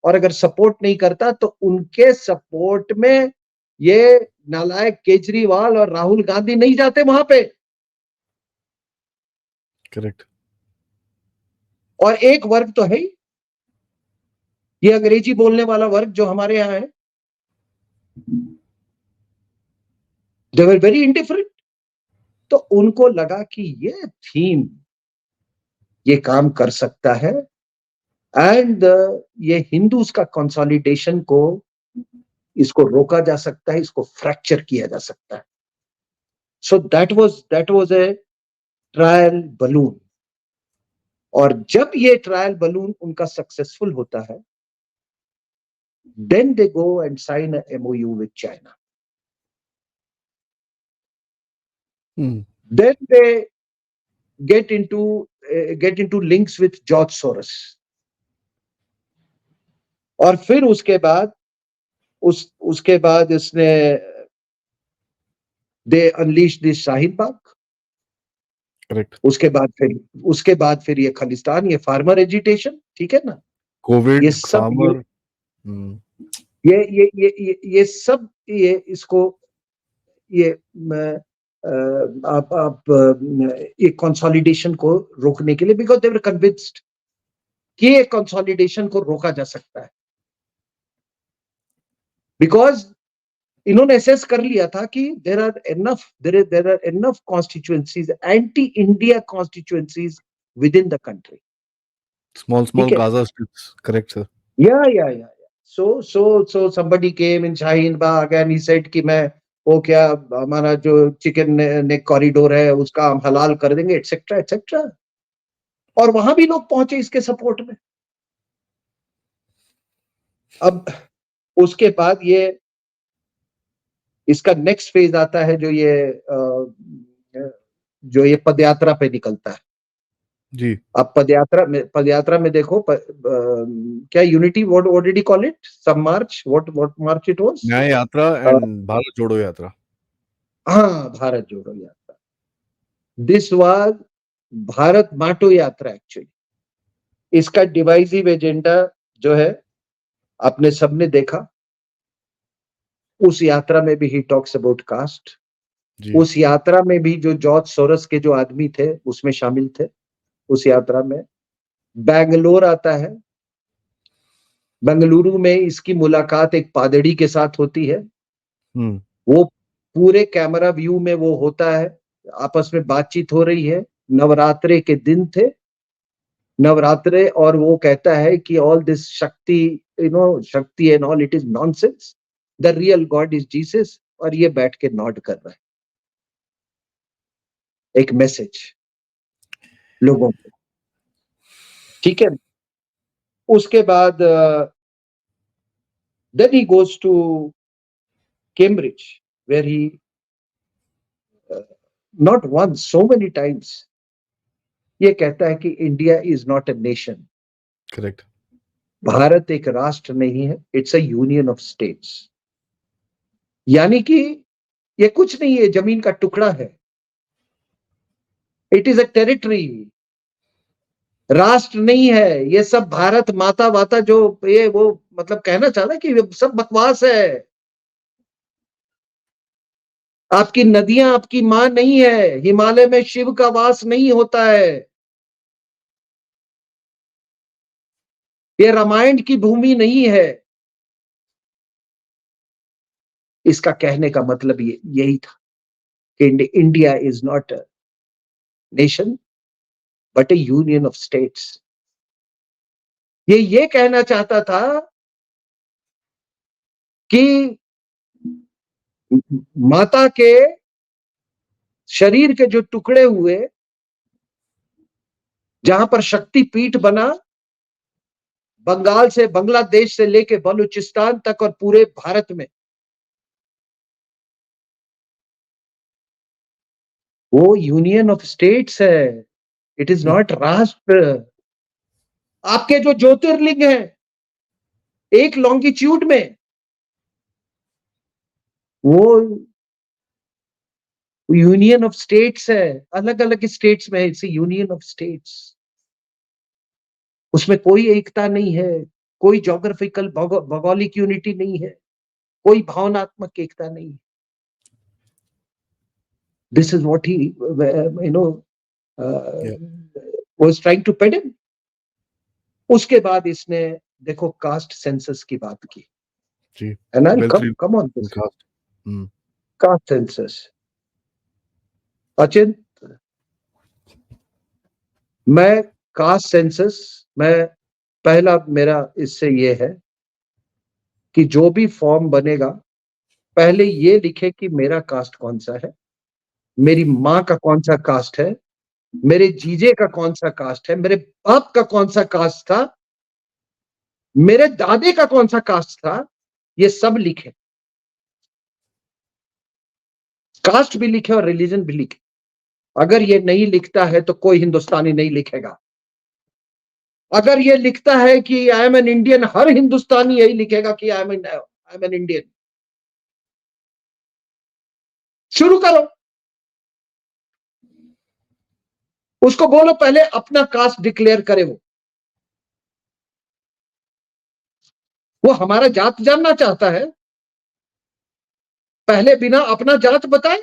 और अगर सपोर्ट नहीं करता तो उनके सपोर्ट में ये नालायक केजरीवाल और राहुल गांधी नहीं जाते वहां पे। करेक्ट। और एक वर्ग तो है ही, ये अंग्रेजी बोलने वाला वर्ग जो हमारे यहां है, दे वर वेरी इंडिफरेंट। तो उनको लगा कि ये थीम ये काम कर सकता है, एंड ये हिंदूज का कंसोलिडेशन को इसको रोका जा सकता है, इसको फ्रैक्चर किया जा सकता है। So that was a trial balloon. और जब ये ट्रायल बलून उनका सक्सेसफुल होता है, then they go and sign a MOU with China. Then they get into links with George Soros. और फिर उसके बाद इसने they unleash this Shaheen Bagh. Correct. उसके बाद फिर ये खालिस्तान, ये फार्मर एजिटेशन, ठीक है ना, कोविड, ये सब फार्मर, ये सब ये इसको ये आप एक कंसोलिडेशन को रोकने के लिए, बिकॉज दे वर कन्विंस्ड कि ये कंसोलिडेशन को रोका जा सकता है। बिकॉज इन्होंने असेस कर लिया था कि there are enough constituencies, anti India constituencies within the country. Small ठीक है. Gaza strips, correct, sir. Yeah. So somebody came in Shaheen Bagh and he said कि मैं वो क्या हमारा जो चिकन नेक कॉरिडोर है उसका हम हलाल कर देंगे, एटसेट्रा एटसेट्रा. और वहां भी लोग पहुंचे इसके सपोर्ट में. अब उसके बाद ये इसका नेक्स्ट फेज आता है जो ये पदयात्रा पे निकलता है. जी. अब पदयात्रा में देखो क्या unity, what did he call it, सब मार्च, व्हाट मार्च इट वाज, न्याय यात्रा एंड भारत जोड़ो यात्रा. हाँ, भारत जोड़ो यात्रा. दिस वाज भारत बांटो यात्रा एक्चुअली. इसका डिवाइसिव एजेंडा जो है आपने सबने देखा. उस यात्रा में भी ही टॉक्स अबाउट कास्ट. उस यात्रा में भी जो जॉर्ज सोरस के जो आदमी थे उसमें शामिल थे. उस यात्रा में बैंगलोर आता है. बेंगलुरु में इसकी मुलाकात एक पादरी के साथ होती है. वो पूरे कैमरा व्यू में वो होता है, आपस में बातचीत हो रही है. नवरात्रे के दिन थे, नवरात्रे, और वो कहता है कि ऑल दिस शक्ति and all it is nonsense, the real God is Jesus. और ये बैठ के नॉड कर रहा है एक मैसेज लोगों को. ठीक है. उसके बाद then he goes to Cambridge where he not once, so many times ये कहता है कि India is not a nation. Correct. Bharat एक राष्ट्र नहीं है, it's a union of states. यानी कि ये कुछ नहीं है, जमीन का टुकड़ा है. इट इज अ टेरिटरी, राष्ट्र नहीं है. ये सब भारत माता वाता जो ये वो मतलब कहना चाहता है कि ये सब बकवास है. आपकी नदियां आपकी मां नहीं है. हिमालय में शिव का वास नहीं होता है. ये रामायण की भूमि नहीं है. इसका कहने का मतलब यही था कि India is not a nation but A union of states. ये कहना चाहता था कि माता के शरीर के जो टुकड़े हुए, जहां पर शक्ति पीठ बना, बंगाल से, बांग्लादेश से लेके बलूचिस्तान तक और पूरे भारत में, वो यूनियन ऑफ स्टेट्स है. इट इज नॉट राष्ट्र. आपके जो ज्योतिर्लिंग है एक लॉन्गिट्यूड में, वो यूनियन ऑफ स्टेट्स है. अलग अलग स्टेट्स में इट्स यूनियन ऑफ स्टेट्स. उसमें कोई एकता नहीं है, कोई ज्योग्राफिकल भौगोलिक यूनिटी नहीं है, कोई भावनात्मक एकता नहीं. This is what he was trying to peddle. उसके बाद इसने देखो कास्ट सेंसस की बात की. And I come on this caste census. Achint, मैं कास्ट सेंसस में पहला मेरा इससे ये है कि जो भी फॉर्म बनेगा पहले ये लिखे कि मेरा कास्ट कौन सा है, मेरी माँ का कौन सा कास्ट है, मेरे जीजे का कौन सा कास्ट है, मेरे बाप का कौन सा कास्ट था, मेरे दादे का कौन सा कास्ट था. ये सब लिखे. कास्ट भी लिखे और रिलीजन भी लिखे. अगर ये नहीं लिखता है तो कोई हिंदुस्तानी नहीं लिखेगा. अगर ये लिखता है कि आई एम एन इंडियन, हर हिंदुस्तानी यही लिखेगा कि आई एम एन इंडियन. शुरू करो. उसको बोलो पहले अपना कास्ट डिक्लेयर करे. वो हमारा जात जानना चाहता है, पहले बिना अपना जात बताए.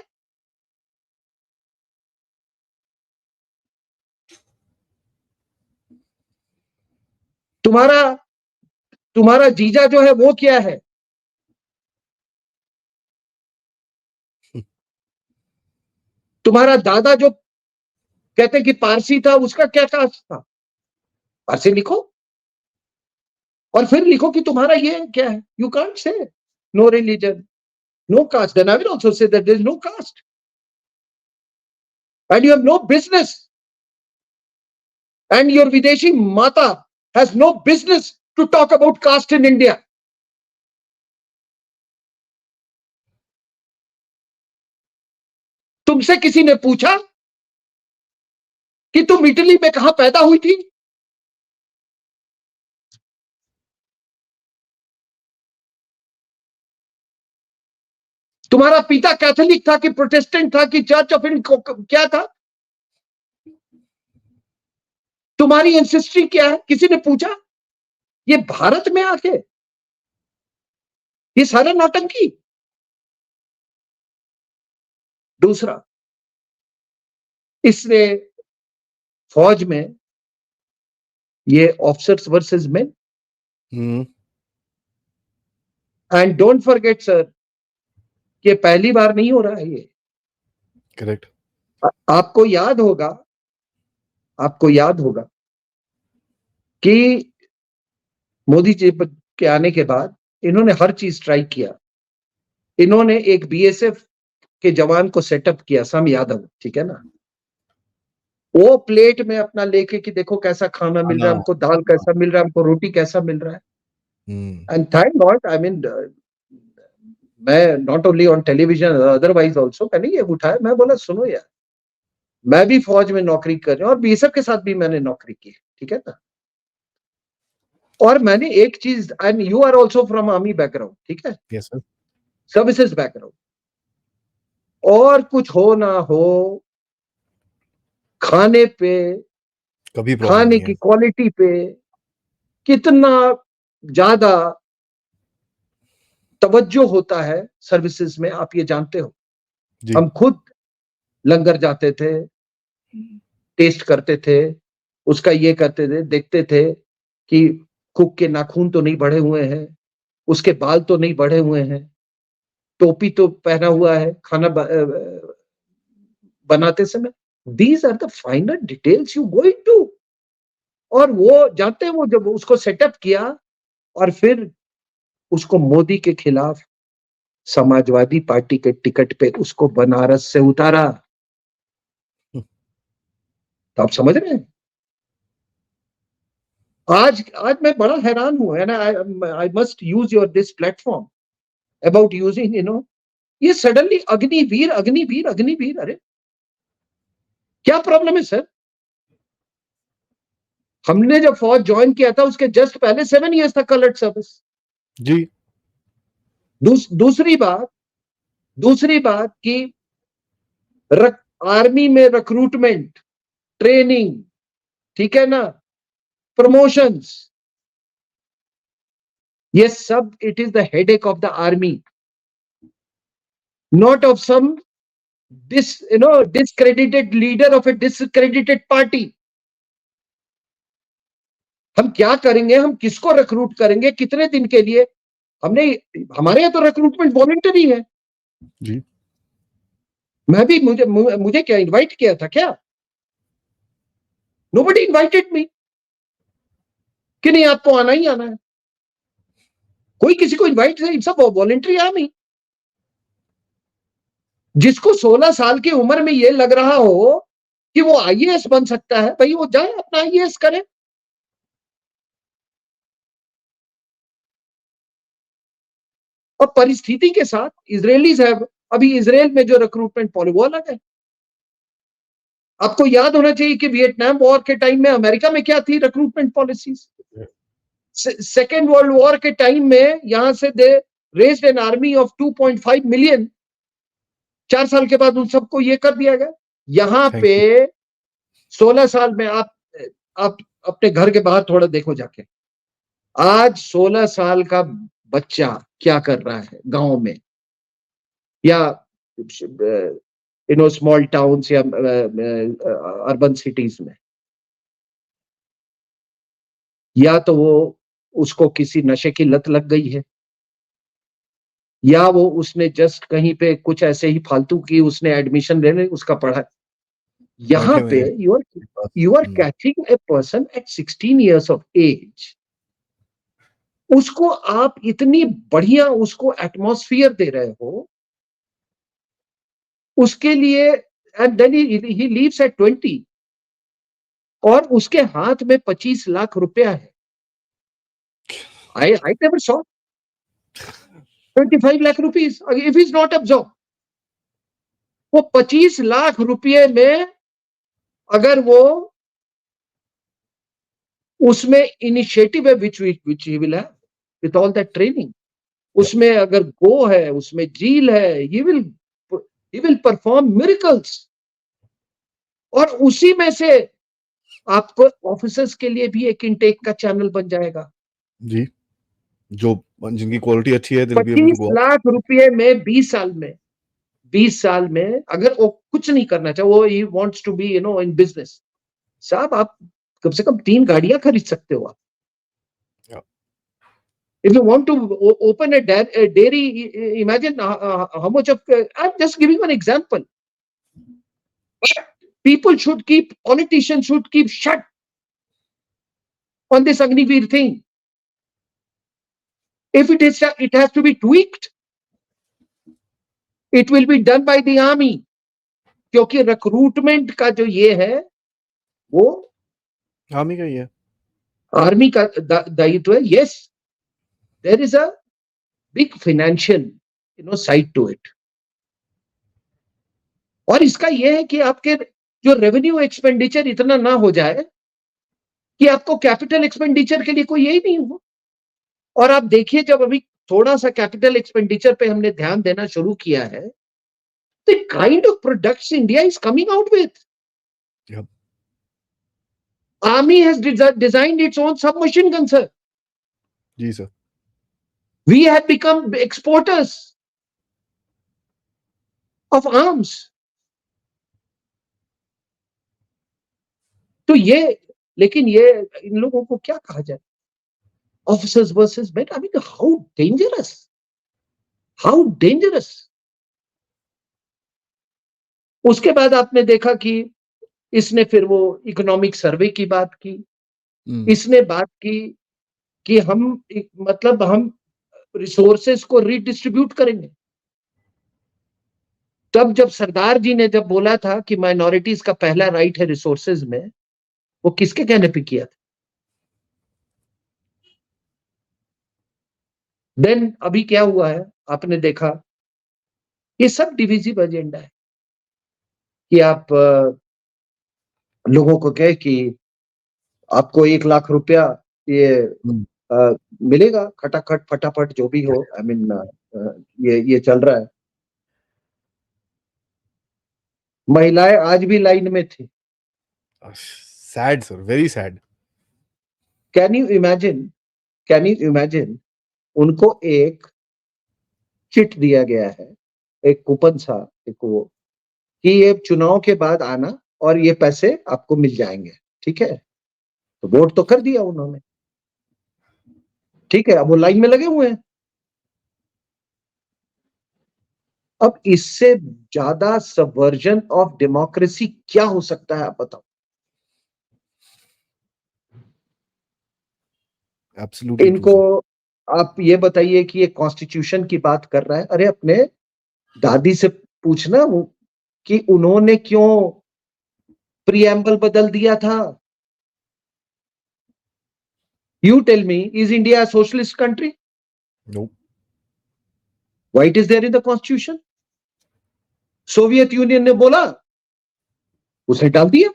तुम्हारा जीजा जो है वो क्या है, तुम्हारा दादा जो कहते कि पारसी था, उसका क्या कास्ट था? पारसी लिखो, और फिर लिखो कि तुम्हारा ये क्या है. You can't say no religion, no caste. Then I will also say that there is no caste, and you have no business, and your विदेशी माता has no business to talk about caste in India. तुमसे किसी ने पूछा कि तुम Italy में कहां पैदा हुई थी? तुम्हारा पिता कैथोलिक था कि प्रोटेस्टेंट था कि चर्च ऑफ इंडिया क्या था? तुम्हारी एंसेस्ट्री क्या है? किसी ने पूछा? ये भारत में आके ये सारा नौटंकी. दूसरा, इसने फौज में ये officers versus main. And don't forget sir, ये पहली बार नहीं हो रहा है ये. करेक्ट. आपको याद होगा कि मोदी जी के आने के बाद इन्होंने हर चीज ट्राई किया. इन्होंने एक बीएसएफ के जवान को सेटअप किया, सम यादव, ठीक है ना. वो प्लेट में अपना लेके कि देखो कैसा खाना मिल रहा है हमको, दाल कैसा मिल रहा है हमको, रोटी कैसा मिल रहा है. And thank god, I mean, मैं not only on television otherwise also मैंने ये उठाया. मैं बोला सुनो यार, मैं भी फौज में नौकरी कर रहा हूं और बीएसएफ के साथ भी मैंने नौकरी की, ठीक है ना. और मैंने एक चीज, and you are also from army background, ठीक है, यस सर. Services background. और कुछ हो ना हो, खाने पे, कभी प्रॉब्लम खाने नहीं की है. क्वालिटी पे कितना ज्यादा तवज्जो होता है सर्विसेज में, आप ये जानते हो. जी. हम खुद लंगर जाते थे, टेस्ट करते थे, उसका ये करते थे, देखते थे कि कुक के नाखून तो नहीं बढ़े हुए हैं, उसके बाल तो नहीं बढ़े हुए हैं, टोपी तो पहना हुआ है खाना बनाते समय. These are the finer details you go into. और वो जानते हैं, वो जब उसको सेटअप किया और फिर उसको मोदी के खिलाफ समाजवादी पार्टी के टिकट पे उसको बनारस से उतारा. तो आप समझ रहे हैं. आज आज मैं बड़ा हैरान हूं, and I must use your this platform about using, ये सडनली अग्निवीर अग्निवीर अग्निवीर. अरे क्या प्रॉब्लम है सर? हमने जब फौज ज्वाइन किया था उसके जस्ट पहले 7 इयर्स था कलर्ड सर्विस. जी. दूसरी बात कि आर्मी में रिक्रूटमेंट, ट्रेनिंग, ठीक है ना, प्रमोशंस, ये सब it is the headache of the army, not of some discredited leader of a discredited party. हम क्या करेंगे, हम किसको रिक्रूट करेंगे, कितने दिन के लिए? हमारे यहाँ तो रिक्रूटमेंट वॉलंटरी है. जी. मैं भी, मुझे क्या इनवाइट किया था क्या? नोबडी इनवाइटेड मी कि नहीं आपको आना ही आना है. कोई किसी को इनवाइट नहीं, सब वॉलंटरी आर्मी. जिसको 16 साल की उम्र में ये लग रहा हो कि वो आईएएस बन सकता है, भाई वो जाए अपना आईएएस करे. और परिस्थिति के साथ इजरायलीज है, अभी इजराइल में जो रिक्रूटमेंट पॉलिसी वो अलग है. आपको याद होना चाहिए कि वियतनाम वॉर के टाइम में अमेरिका में क्या थी recruitment policies. Second world war के टाइम में यहां से they raised an army of 2.5 million. 4 साल के बाद उन सबको ये कर दिया गया. यहां पे 16 साल में आप अपने घर के बाहर थोड़ा देखो जाके, आज 16 साल का बच्चा क्या कर रहा है गांव में या स्मॉल टाउन्स या अर्बन सिटीज में. या तो वो उसको किसी नशे की लत लग गई है, या वो उसने जस्ट कहीं पे कुछ ऐसे ही फालतू की उसने एडमिशन लेने उसका पढ़ा। यहाँ बैठे हुए पे हैं बस। You are catching a person at 16 years of age, उसको आप इतनी बढ़िया उसको एटमॉस्फियर दे रहे हो, उसके लिए, and then he leaves at 20 और उसके हाथ में 25 लाख रुपया है। I never saw 25 lakh rupees if he's not absorbed। वो 25 लाख रुपये में अगर वो उसमें इनिशिएटिव है which he will have with all that training, उसमें अगर गो है, उसमें जील है, ही विल परफॉर्म मिरेकल्स। और उसी में से आपको ऑफिसर्स के लिए भी एक इनटेक का चैनल बन जाएगा जी, जो जिनकी क्वालिटी अच्छी है, they'll be able to 25 go up। Lakh रुपए में 20 साल में अगर वो कुछ नहीं करना चाहे, वो he wants to be in business, साहब आप कम से कम 3 गाड़ियां खरीद सकते हो आप। Yeah, If you want to open a dairy, imagine how much of, I'm just giving an example. Politicians should keep shut on this Agniveer thing. If it has to be tweaked, it will be done by the army. क्योंकि recruitment का जो ये है वो army का ही है। Army का दायित्व है। Yes, there is a big financial side to it. और इसका यह है कि आपके जो रेवेन्यू एक्सपेंडिचर इतना ना हो जाए कि आपको कैपिटल एक्सपेंडिचर के लिए कोई यही नहीं हो। और आप देखिए, जब अभी थोड़ा सा कैपिटल एक्सपेंडिचर पे हमने ध्यान देना शुरू किया है, the kind of products India is coming out with. Yep. Army has designed its own submachine gun, sir. जी sir. We have become exporters of arms. तो ये, लेकिन ये इन लोगों को क्या कहा जाए? Officers versus men. I mean, how dangerous? How dangerous? उसके बाद आपने देखा कि इसने फिर वो इकोनॉमिक सर्वे की बात की। इसने बात की कि मतलब हम रिसोर्सेस को रीडिस्ट्रीब्यूट करेंगे। तब जब सरदार जी ने जब बोला था कि माइनॉरिटीज का पहला राइट है रिसोर्सेज में, वो किसके कहने पे किया था? देन अभी क्या हुआ है, आपने देखा, ये सब डिविजिव एजेंडा है कि आप लोगों को कहे कि आपको 1 लाख रुपया ये मिलेगा खटाखट फटाफट जो भी हो। आई मीन ये चल रहा है। महिलाएं आज भी लाइन में थी। Sad sir, very sad. Can you imagine उनको एक चिट दिया गया है, एक कूपन सा, एक वो, कि ये चुनाव के बाद आना और ये पैसे आपको मिल जाएंगे। ठीक है, तो वोट तो कर दिया उन्होंने, ठीक है, अब वो लाइन में लगे हुए हैं। अब इससे ज्यादा सबवर्जन ऑफ डेमोक्रेसी क्या हो सकता है, आप बताओ। एब्सोल्युटली। इनको आप ये बताइए कि ये कॉन्स्टिट्यूशन की बात कर रहा है। अरे अपने दादी से पूछना कि उन्होंने क्यों प्रीएम्बल बदल दिया था। You tell me, is India socialist country? No. Why it is there in the constitution? Soviet Union ने बोला, उसे डाल दिया।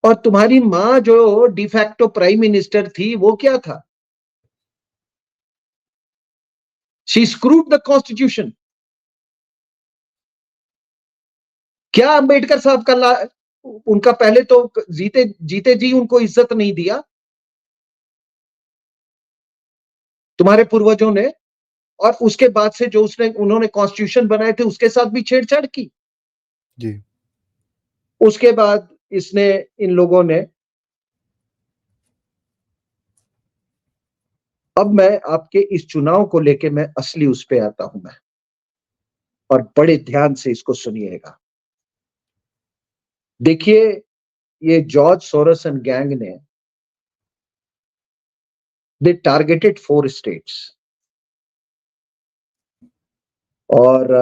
और तुम्हारी मां जो डिफैक्टो प्राइम मिनिस्टर थी, वो क्या था? She screwed the constitution. क्या अंबेडकर साहब का उनका पहले तो जीते जी उनको इज्जत नहीं दिया तुम्हारे पूर्वजों ने, और उसके बाद से जो उन्होंने कॉन्स्टिट्यूशन बनाए थे उसके साथ भी छेड़छाड़ की जी। उसके बाद इन लोगों ने अब मैं आपके इस चुनाव को लेके मैं असली उस पे आता हूं मैं, और बड़े ध्यान से इसको सुनिएगा। देखिए, ये जॉर्ज सोरोस एंड गैंग ने दे टारगेटेड 4 स्टेट्स, और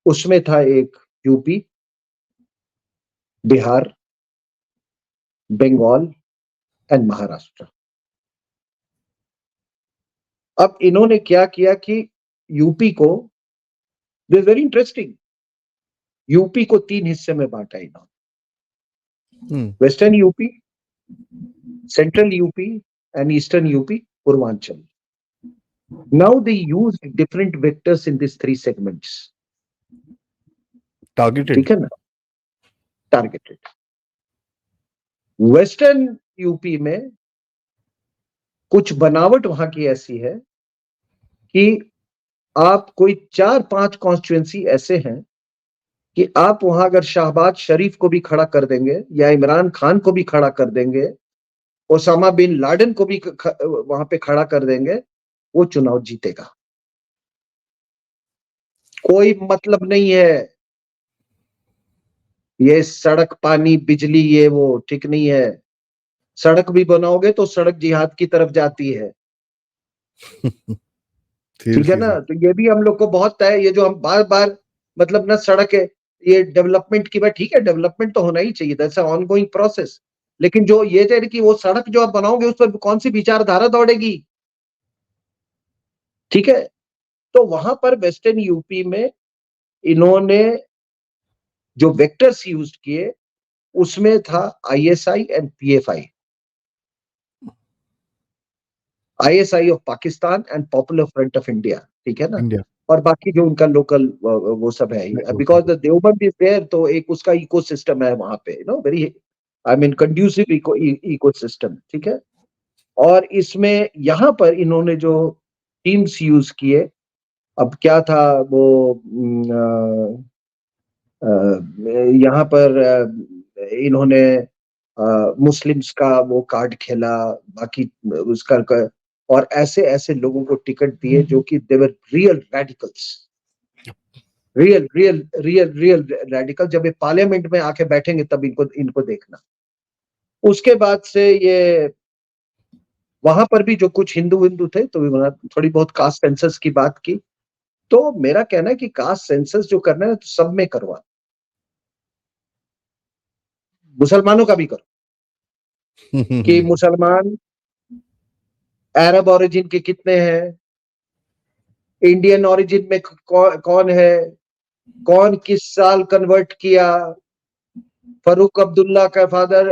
उसमें था एक यूपी, बिहार, बंगाल एंड महाराष्ट्र। अब इन्होंने क्या किया कि यूपी को, दिस वेरी इंटरेस्टिंग, यूपी को 3 हिस्से में बांटा इन्होंने, western UP, central UP and eastern UP, Purvanchal. Now they use different vectors in these 3 segments. Targeted, ठीक है ना, टारगेटेड। वेस्टर्न यूपी में कुछ बनावट वहां की ऐसी है कि आप कोई 4-5 कॉन्स्टिट्यूएंसी ऐसे हैं कि आप वहां अगर शहबाज शरीफ को भी खड़ा कर देंगे या इमरान खान को भी खड़ा कर देंगे, ओसामा बिन लादेन को भी वहां पे खड़ा कर देंगे, वो चुनाव जीतेगा। कोई मतलब नहीं है ये सड़क, पानी, बिजली, ये वो ठीक नहीं है। सड़क भी बनाओगे तो सड़क जिहाद की तरफ जाती है, ठीक है ना। तो ये भी हम लोग को बहुत है, ये जो हम बार बार मतलब ना सड़क है, ये डेवलपमेंट की बात, ठीक है, डेवलपमेंट तो होना ही चाहिए, दैट्स अ ऑनगोइंग प्रोसेस। लेकिन जो ये है कि वो सड़क जो आप बनाओगे उस पर कौन सी विचारधारा दौड़ेगी, ठीक है। तो वहां पर वेस्टर्न यूपी में इन्होंने जो वेक्टर्स यूज किए उसमें था ISI and PFI, ISI of Pakistan and popular front of India, ठीक है ना। इंडिया और बाकी जो उनका लोकल वो सब है, because the Deoband is there, तो एक उसका इकोसिस्टम है वहां पे, very, I mean conducive ecosystem, ठीक है। और इसमें यहां पर इन्होंने जो टीम्स यूज किए, अब क्या था वो, यहाँ पर इन्होंने मुस्लिम्स का वो कार्ड खेला, बाकी उसका, और ऐसे ऐसे लोगों को टिकट दिए जो कि they were real radicals, real real real real radical. जब ये पार्लियामेंट में आके बैठेंगे तब इनको इनको देखना। उसके बाद से ये वहां पर भी जो कुछ हिंदू हिंदू थे तो थोड़ी बहुत कास्ट सेंसस की बात की। तो मेरा कहना है कि कास्ट सेंसस जो करना है तो सब में करवा, मुसलमानों का भी करो कि मुसलमान अरब ओरिजिन के कितने हैं, इंडियन ओरिजिन में कौन है, कौन किस साल कन्वर्ट किया, फरूक अब्दुल्ला का फादर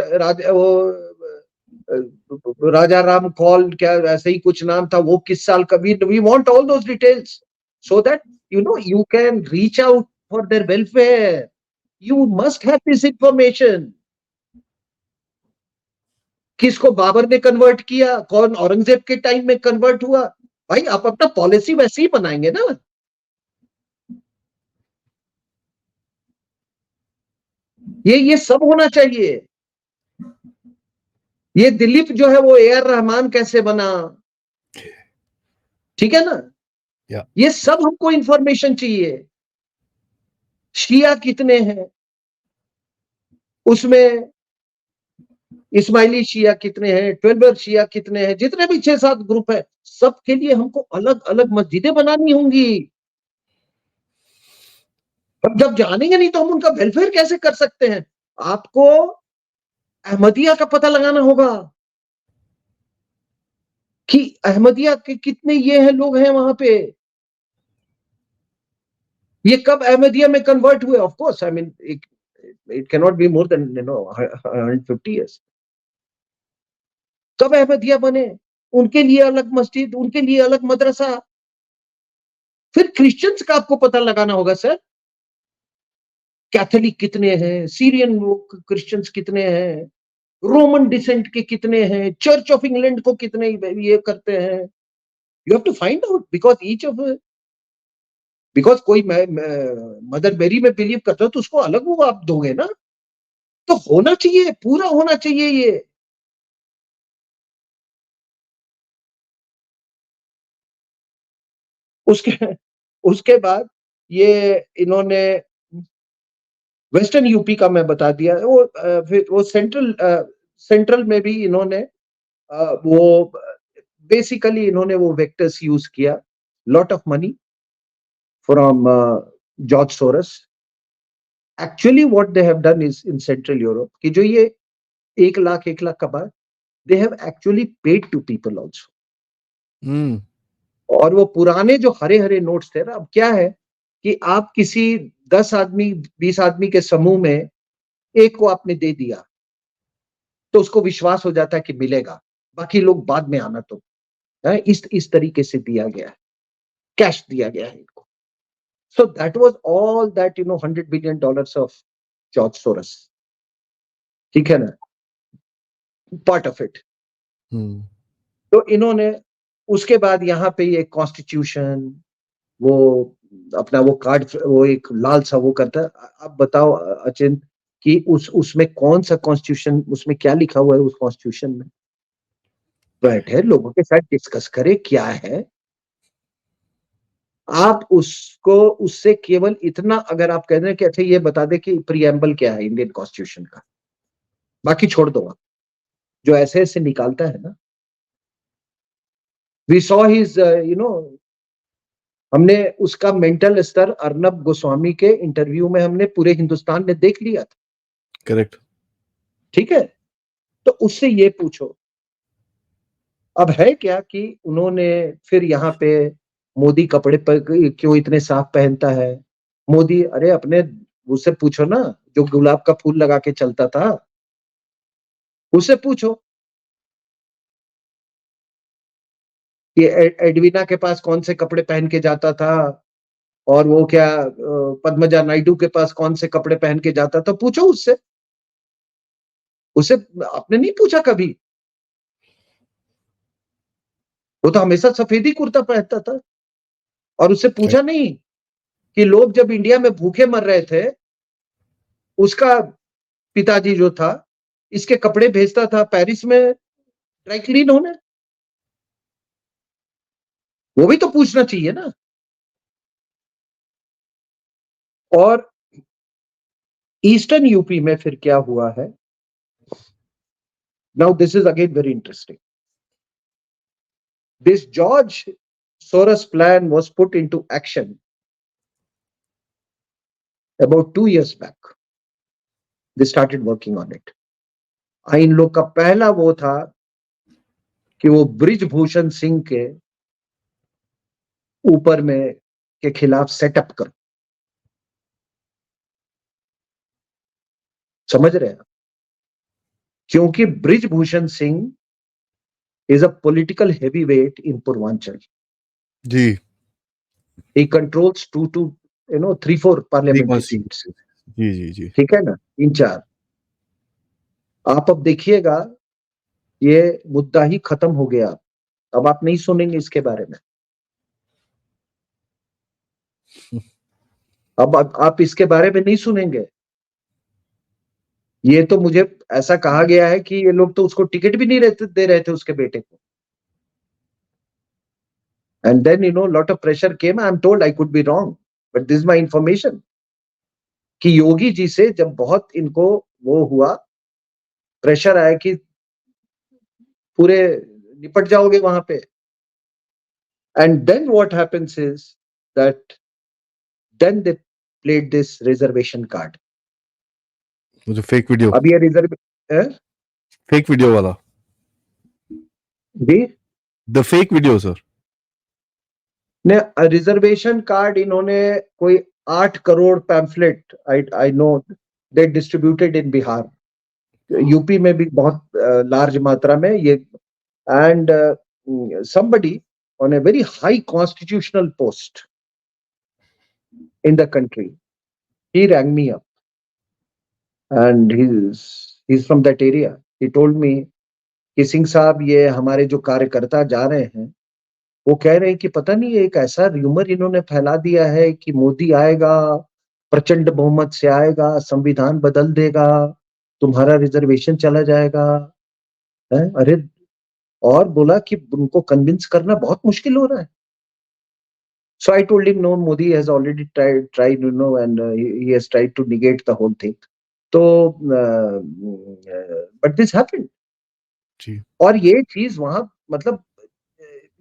राजा राम कौल, क्या ऐसे ही कुछ नाम था, वो किस साल का, we want all those details so that you can reach out for their welfare. You must have this information. किसको बाबर ने कन्वर्ट किया, कौन औरंगजेब के टाइम में कन्वर्ट हुआ, भाई आप अपना पॉलिसी वैसे ही बनाएंगे ना। ये सब होना चाहिए। ये दिलीप जो है वो ए आर रहमान कैसे बना, ठीक है ना, ये सब हमको इंफॉर्मेशन चाहिए। शिया कितने हैं उसमें, इस्माइली शिया कितने हैं, 12 शिया कितने हैं, जितने भी 6-7 ग्रुप है, सबके लिए हमको अलग अलग मस्जिदें बनानी होंगी। अब जब जानेंगे नहीं तो हम उनका वेलफेयर कैसे कर सकते हैं। आपको अहमदिया का पता लगाना होगा कि अहमदिया के कितने ये हैं लोग हैं वहां पे, ये कब अहमदिया में कन्वर्ट हुए। Of course I mean it can not be more than 150 years. कब अहमदिया बने, उनके लिए अलग मस्जिद, उनके लिए अलग मदरसा। फिर क्रिश्चियंस का आपको पता लगाना होगा सर, कैथोलिक कितने हैं, सीरियन क्रिश्चियंस कितने हैं, रोमन डिसेंट के कितने हैं, चर्च ऑफ इंग्लैंड को कितने ये करते हैं। You have to find out because each of, because कोई मदर मेरी में बिलीव करता है तो उसको अलग वो आप दोगे ना। तो होना चाहिए, पूरा होना चाहिए ये। उसके बाद ये इन्होंने वेस्टर्न यूपी का मैं बता दिया, फिर वो सेंट्रल में भी इन्होंने वो बेसिकली इन्होंने वो वेक्टर्स यूज किया, lot of money from George Soros. Actually what they have done is in central Europe कि जो ये 1 लाख का बाद, they have actually paid to people also. और वो पुराने जो हरे हरे नोट्स थे ना, अब क्या है कि आप किसी 10 आदमी 20 आदमी के समूह में एक को आपने दे दिया तो उसको विश्वास हो जाता है कि मिलेगा, बाकी लोग बाद में आना. तो इस तरीके से दिया गया है, कैश दिया गया है इनको. So that was all that $100 billion of George Soros. ठीक है ना, पार्ट ऑफ इट. तो इन्होंने उसके बाद यहाँ पे ये कॉन्स्टिट्यूशन, वो अपना वो कार्ड, वो एक लाल सा वो करता है. अब बताओ अचिंत कि उसमें कौन सा कॉन्स्टिट्यूशन, उसमें क्या लिखा हुआ है उस कॉन्स्टिट्यूशन में. बैठे लोगों के साथ डिस्कस करे क्या है. आप उसको उससे केवल इतना अगर आप कह रहे हैं कि अच्छा ये बता दे कि प्रीएम्बल क्या है इंडियन कॉन्स्टिट्यूशन का, बाकी छोड़ दो. आप जो ऐसे ऐसे निकालता है ना, वी सॉ हिज हमने उसका मेंटल स्तर अर्नब गोस्वामी के इंटरव्यू में हमने पूरे हिंदुस्तान ने देख लिया था. करेक्ट. ठीक है, तो उससे ये पूछो. अब है क्या कि उन्होंने फिर यहाँ पे मोदी कपड़े पर क्यों इतने साफ पहनता है. मोदी, अरे अपने उससे पूछो ना जो गुलाब का फूल लगा के चलता था, उससे पूछो कि एडवीना के पास कौन से कपड़े पहन के जाता था, और वो क्या पद्मजा नायडू के पास कौन से कपड़े पहन के जाता था. पूछो उससे. उसे आपने नहीं पूछा कभी. वो तो हमेशा सफेदी कुर्ता पहनता था. और उससे पूछा नहीं कि लोग जब इंडिया में भूखे मर रहे थे, उसका पिताजी जो था इसके कपड़े भेजता था पेरिस में ड्राई क्लीन होने. वो भी तो पूछना चाहिए ना. और ईस्टर्न यूपी में फिर क्या हुआ है. Now this is again very interesting. This George Soros plan was put into action about 2 years back. They started working on it. इन लोग का पहला वो था कि वो ब्रिजभूषण सिंह के ऊपर में के खिलाफ सेटअप करो. समझ रहे हैं, क्योंकि Brijbhushan Singh is a political heavyweight in Purvanchal. जी. He controls 3-4 parliamentary seats. जी जी जी. ठीक है ना, 3-4. आप अब देखिएगा ये मुद्दा ही खत्म हो गया. अब आप नहीं सुनेंगे इसके बारे में. अब आप इसके बारे में नहीं सुनेंगे. ये तो मुझे ऐसा कहा गया है कि ये लोग तो उसको टिकट भी नहीं दे रहे थे उसके बेटे को. And then lot of pressure came. I'm told I could be wrong, but this is my information. कि योगी जी से जब बहुत इनको वो हुआ, प्रेशर आया कि पूरे निपट जाओगे वहां पे. And then what happens is that then they played this reservation card. मुझे फेक वीडियो, अब ये फेक वीडियो वाला, जी द फेक वीडियो सर. ने रिजर्वेशन कार्ड इन्होंने कोई 8 crore pamphlet I know they distributed in Bihar. UP में भी बहुत लार्ज मात्रा में ये. And somebody on a very high constitutional post in the country, he rang me up and he's from that area. He told me कि सिंह साहब ये हमारे जो कार्यकर्ता जा रहे हैं वो कह रहे हैं कि पता नहीं एक ऐसा र्यूमर इन्होंने फैला दिया है कि मोदी आएगा, प्रचंड बहुमत से आएगा, संविधान बदल देगा, तुम्हारा रिजर्वेशन चला जाएगा. अरे, और बोला कि उनको कन्विंस करना बहुत मुश्किल हो रहा है. So I told him, no, Modi has already tried, and he has tried to negate the whole thing. So, but this happened. जी। और ये चीज वहां मतलब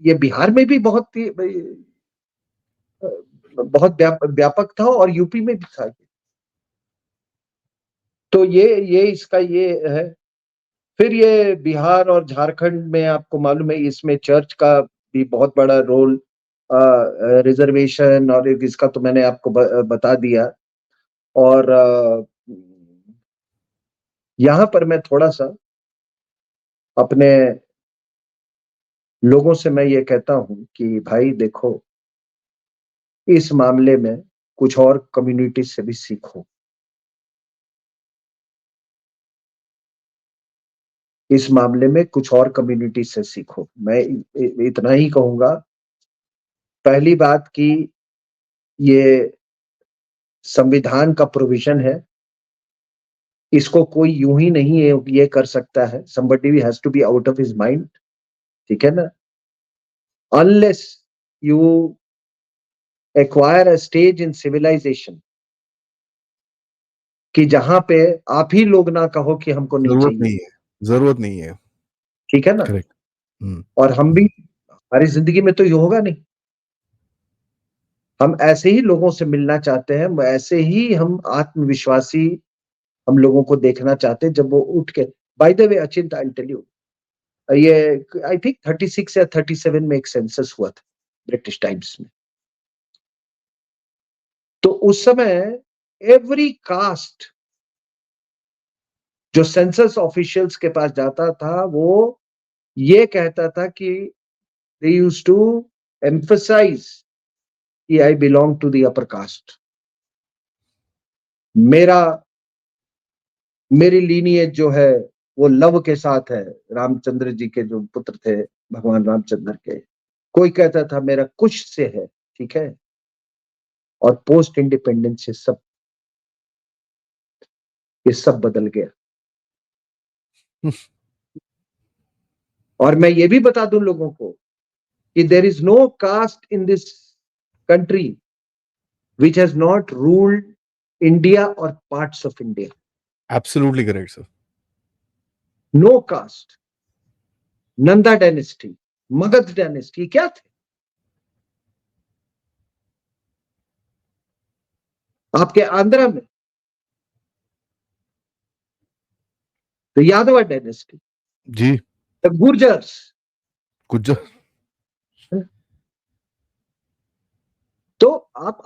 ये बिहार में भी बहुत व्यापक था और यूपी में भी था। तो ये इसका ये है। फिर ये बिहार और झारखंड में आपको मालूम है, इसमें चर्च का भी बहुत बड़ा रोल, रिजर्वेशन और इसका तो मैंने आपको बता दिया। और यहाँ पर मैं थोड़ा सा अपने लोगों से मैं ये कहता हूं कि भाई देखो, इस मामले में कुछ और कम्युनिटी से भी सीखो। इस मामले में कुछ और कम्युनिटी से सीखो। मैं इतना ही कहूंगा। पहली बात कि ये संविधान का प्रोविजन है, इसको कोई यूं ही नहीं है ये कर सकता है। somebody has to be out of his mind, ठीक है ना? unless you acquire a stage in civilization कि जहां पे आप ही लोग ना कहो कि हमको नहीं जरूरत चाहिए, नहीं है, जरूरत नहीं है। ठीक है ना? करेक्ट। और हम भी, हमारी जिंदगी में तो ये होगा नहीं। हम ऐसे ही लोगों से मिलना चाहते हैं, ऐसे ही हम आत्मविश्वासी हम लोगों को देखना चाहते हैं जब वो उठ के। By the way Achint, I tell you, ये आई थिंक 36 या 37 में एक सेंसस हुआ था ब्रिटिश टाइम्स में। तो उस समय एवरी कास्ट जो सेंसस ऑफिशियल्स के पास जाता था, वो ये कहता था कि दे यूज्ड टू एम्फसाइज कि I belong to the upper caste. मेरी लीनियज जो है वो लव के साथ है, रामचंद्र जी के जो पुत्र थे, भगवान रामचंद्र के। कोई कहता था मेरा कुश से है, ठीक है। और पोस्ट इंडिपेंडेंस से ये सब बदल गया। और मैं ये भी बता दूं लोगों को कि there is no caste in this country which has not ruled India or parts of India. Absolutely correct, sir. No caste. Nanda dynasty, Magad dynasty, क्या थे? आपके आंध्रा में तो यादव डायनेस्टी, जी। द गुर्जर्स, गुज्जर। तो आप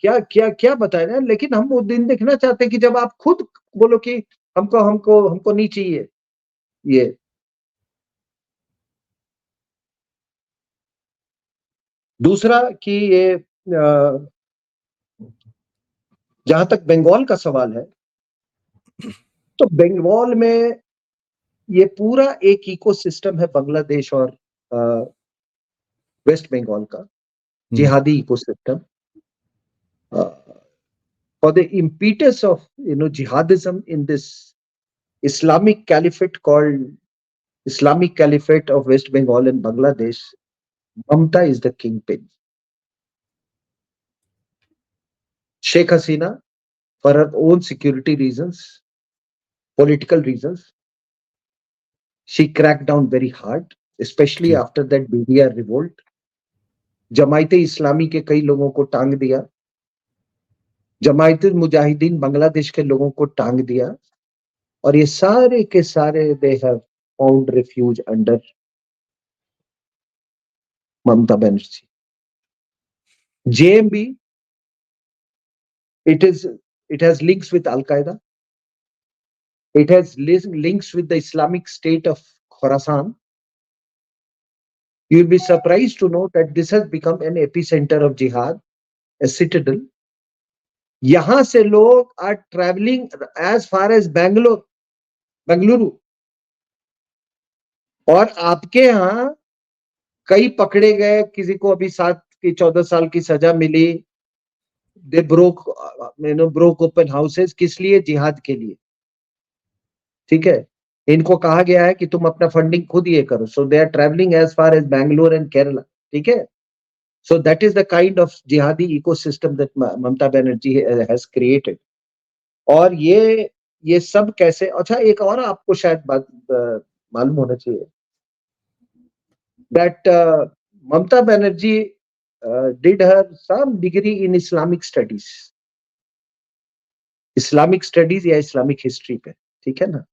क्या क्या क्या बताए ना। लेकिन हम वो दिन देखना चाहते हैं कि जब आप खुद बोलो कि हमको हमको हमको नहीं चाहिए ये। दूसरा कि ये जहां तक बंगाल का सवाल है, तो बंगाल में ये पूरा एक इकोसिस्टम है, बांग्लादेश और वेस्ट बंगाल का जिहादी ecosystem. For the impetus of jihadism in this Islamic caliphate called Islamic Caliphate of West Bengal and Bangladesh, Mamta is the kingpin. Sheikh Hasina, for her own security reasons, political reasons, she cracked down very hard, especially after that BDR revolt. Jamaat इस्लामी के कई लोगों को टांग दिया, जमायत मुजाहिदीन बांग्लादेश के लोगों को टांग दिया, और ये सारे के सारे they have found refuge under Mamata Banerjee. JMB, it has links with Al Qaeda. It has links with the Islamic State of Khorasan. You will be surprised to know that this has become an epicenter of jihad, a citadel. यहाँ से लोग are traveling as far as Bengaluru, और आपके यहाँ कई पकड़े गए, किसी को अभी 7 की 14 साल की सजा मिली। दे ब्रोक ओपन हाउसेस, किस लिए? जिहाद के लिए, ठीक है। इनको कहा गया है कि तुम अपना फंडिंग खुद ये करो। So they are travelling as far as Bangalore and Kerala, ठीक है। So that is the kind of jihadi ecosystem that Mamata Banerjee has created. और ये सब कैसे, अच्छा एक और आपको शायद बात मालूम होना चाहिए that Mamata Banerjee did her some degree in Islamic studies, Islamic studies या इस्लामिक हिस्ट्री पे, ठीक है ना।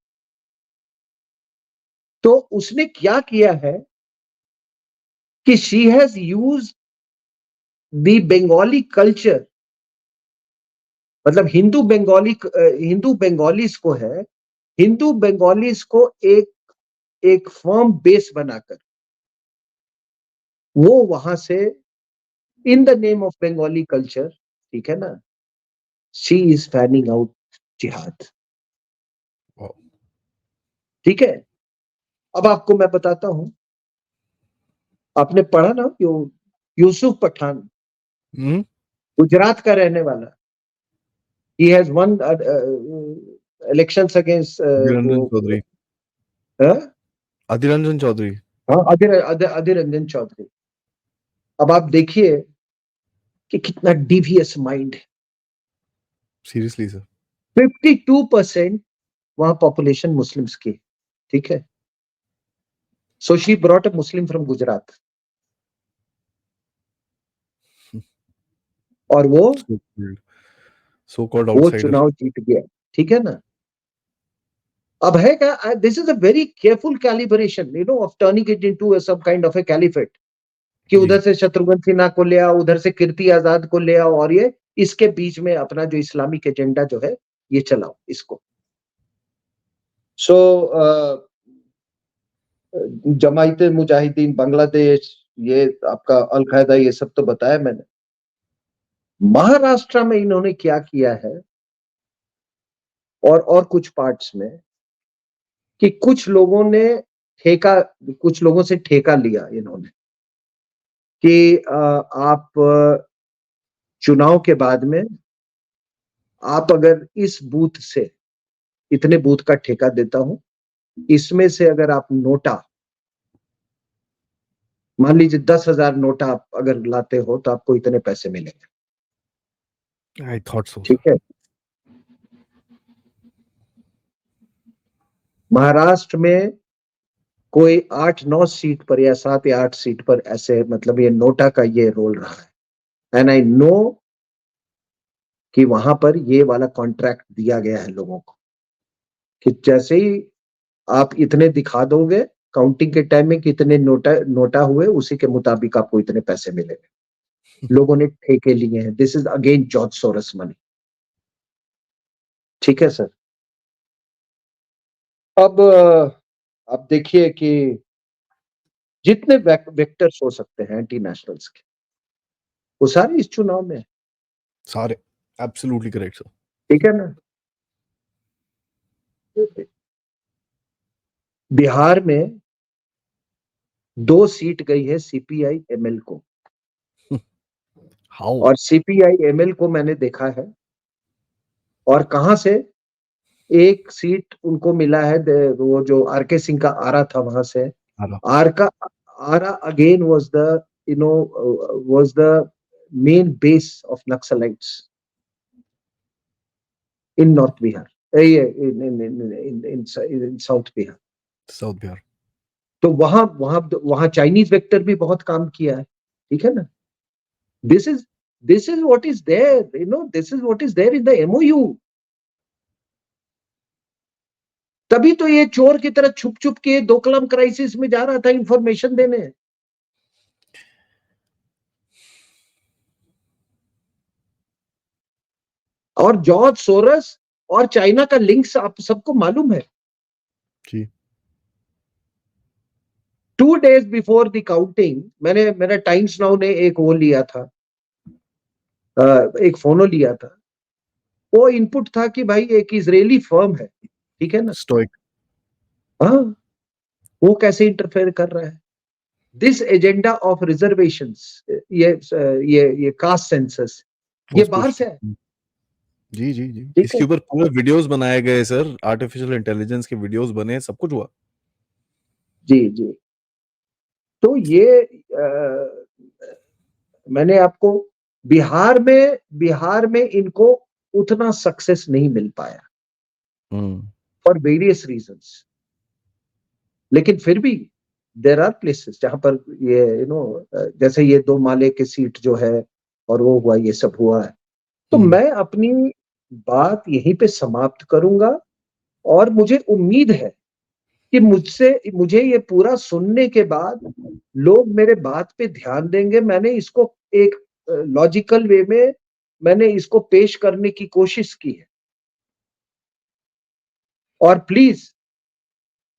तो उसने क्या किया है कि she has used the Bengali culture, मतलब हिंदू बंगालीज को है, हिंदू बंगालीज को एक फर्म बेस बनाकर वो वहां से in the name of Bengali culture, ठीक है ना, शी इज फैनिंग आउट जिहाद। ठीक है, अब आपको मैं बताता हूं, आपने पढ़ा ना यूसुफ पठान, गुजरात का रहने वाला, he has won elections against Adhir Ranjan Chaudhary. हाँ, अधीर रंजन चौधरी। अब आप देखिए कि कितना डिवियस माइंड है। सीरियसली सर, 52% वहां पॉपुलेशन मुस्लिम्स की, ठीक है। So she brought a Muslim from Gujarat, और वो चुनाव जीत गया, ठीक है ना। अब है क्या, this is a very careful calibration, of turning it into some kind of a caliphate, कि उधर से शत्रुघ्न सिन्हा को ले आओ, उधर से कीर्ति आजाद को ले आओ, और ये इसके बीच में अपना जो इस्लामिक एजेंडा जो है ये चलाओ इसको। सो जमाइते मुजाहिदीन बांग्लादेश, ये आपका अल कायदा, ये सब तो बताया मैंने। महाराष्ट्र में इन्होंने क्या किया है, और कुछ पार्ट्स में, कि कुछ लोगों से ठेका लिया इन्होंने कि आप चुनाव के बाद में आप अगर इस बूथ से इतने बूथ का ठेका देता हूं, इसमें से अगर आप नोटा, मान लीजिए 10,000 नोटा आप अगर लाते हो तो आपको इतने पैसे मिलेंगे। I thought so. ठीक है, महाराष्ट्र में कोई 8-9 सीट पर या 7 या 8 सीट पर ऐसे, मतलब ये नोटा का ये रोल रहा है। एंड आई नो कि वहां पर ये वाला कॉन्ट्रैक्ट दिया गया है लोगों को, कि जैसे ही आप इतने दिखा दोगे काउंटिंग के टाइम में कि इतने नोटा हुए, उसी के मुताबिक आपको इतने पैसे मिलेंगे। लोगों ने ठेके लिए हैं। This is again George Soros money. ठीक है सर। अब आप देखिए कि जितने वेक्टर्स हो सकते हैं एंटी नेशनल्स के, वो सारे इस चुनाव में सारे एब्सोल्युटली करेक्ट सर। ठीक है ना। बिहार में 2 सीट गई है सीपीआई एमएल को। हाउ? और सीपीआई एमएल को मैंने देखा है, और कहां से एक सीट उनको मिला है, वो जो आरके सिंह का आरा था वहां से। Arrah again was the main base of Naxalites in north Bihar, in south Bihar. तो वहां चाइनीज वेक्टर भी बहुत काम किया है। ठीक है ना। This is what is there, this is what is there in the MOU. तभी तो ये चोर की तरह छुप छुप के दोकलम क्राइसिस में जा रहा था इंफॉर्मेशन देने। और जॉर्ज सोरस और चाइना का लिंक्स आप सबको मालूम है जी। 2 days बिफोर द काउंटिंग मेरा टाइम्स नाउ ने एक वो लिया था, एक फोनो लिया था। वो इनपुट था कि भाई एक इजरायली फर्म है, ठीक है ना, स्टोइक, हाँ, वो कैसे इंटरफेयर कर रहा है। दिस एजेंडा ऑफ रिजर्वेशंस, ये कास्ट सेंसस, ये बाहर से है। जी जी जी, इसके ऊपर पूरे वीडियोस बनाए गए सर, आर्टिफिशियल इंटेलिजेंस के वीडियोस बने, सब कुछ हुआ। जी जी। तो ये मैंने आपको बिहार में इनको उतना सक्सेस नहीं मिल पाया फॉर वेरियस रीजंस, लेकिन फिर भी देर आर प्लेसेस जहां पर ये जैसे ये 2 माले की सीट जो है और वो हुआ, ये सब हुआ है। तो मैं अपनी बात यहीं पे समाप्त करूंगा और मुझे उम्मीद है कि मुझे ये पूरा सुनने के बाद लोग मेरे बात पे ध्यान देंगे। मैंने इसको एक लॉजिकल वे में मैंने इसको पेश करने की कोशिश की है। और प्लीज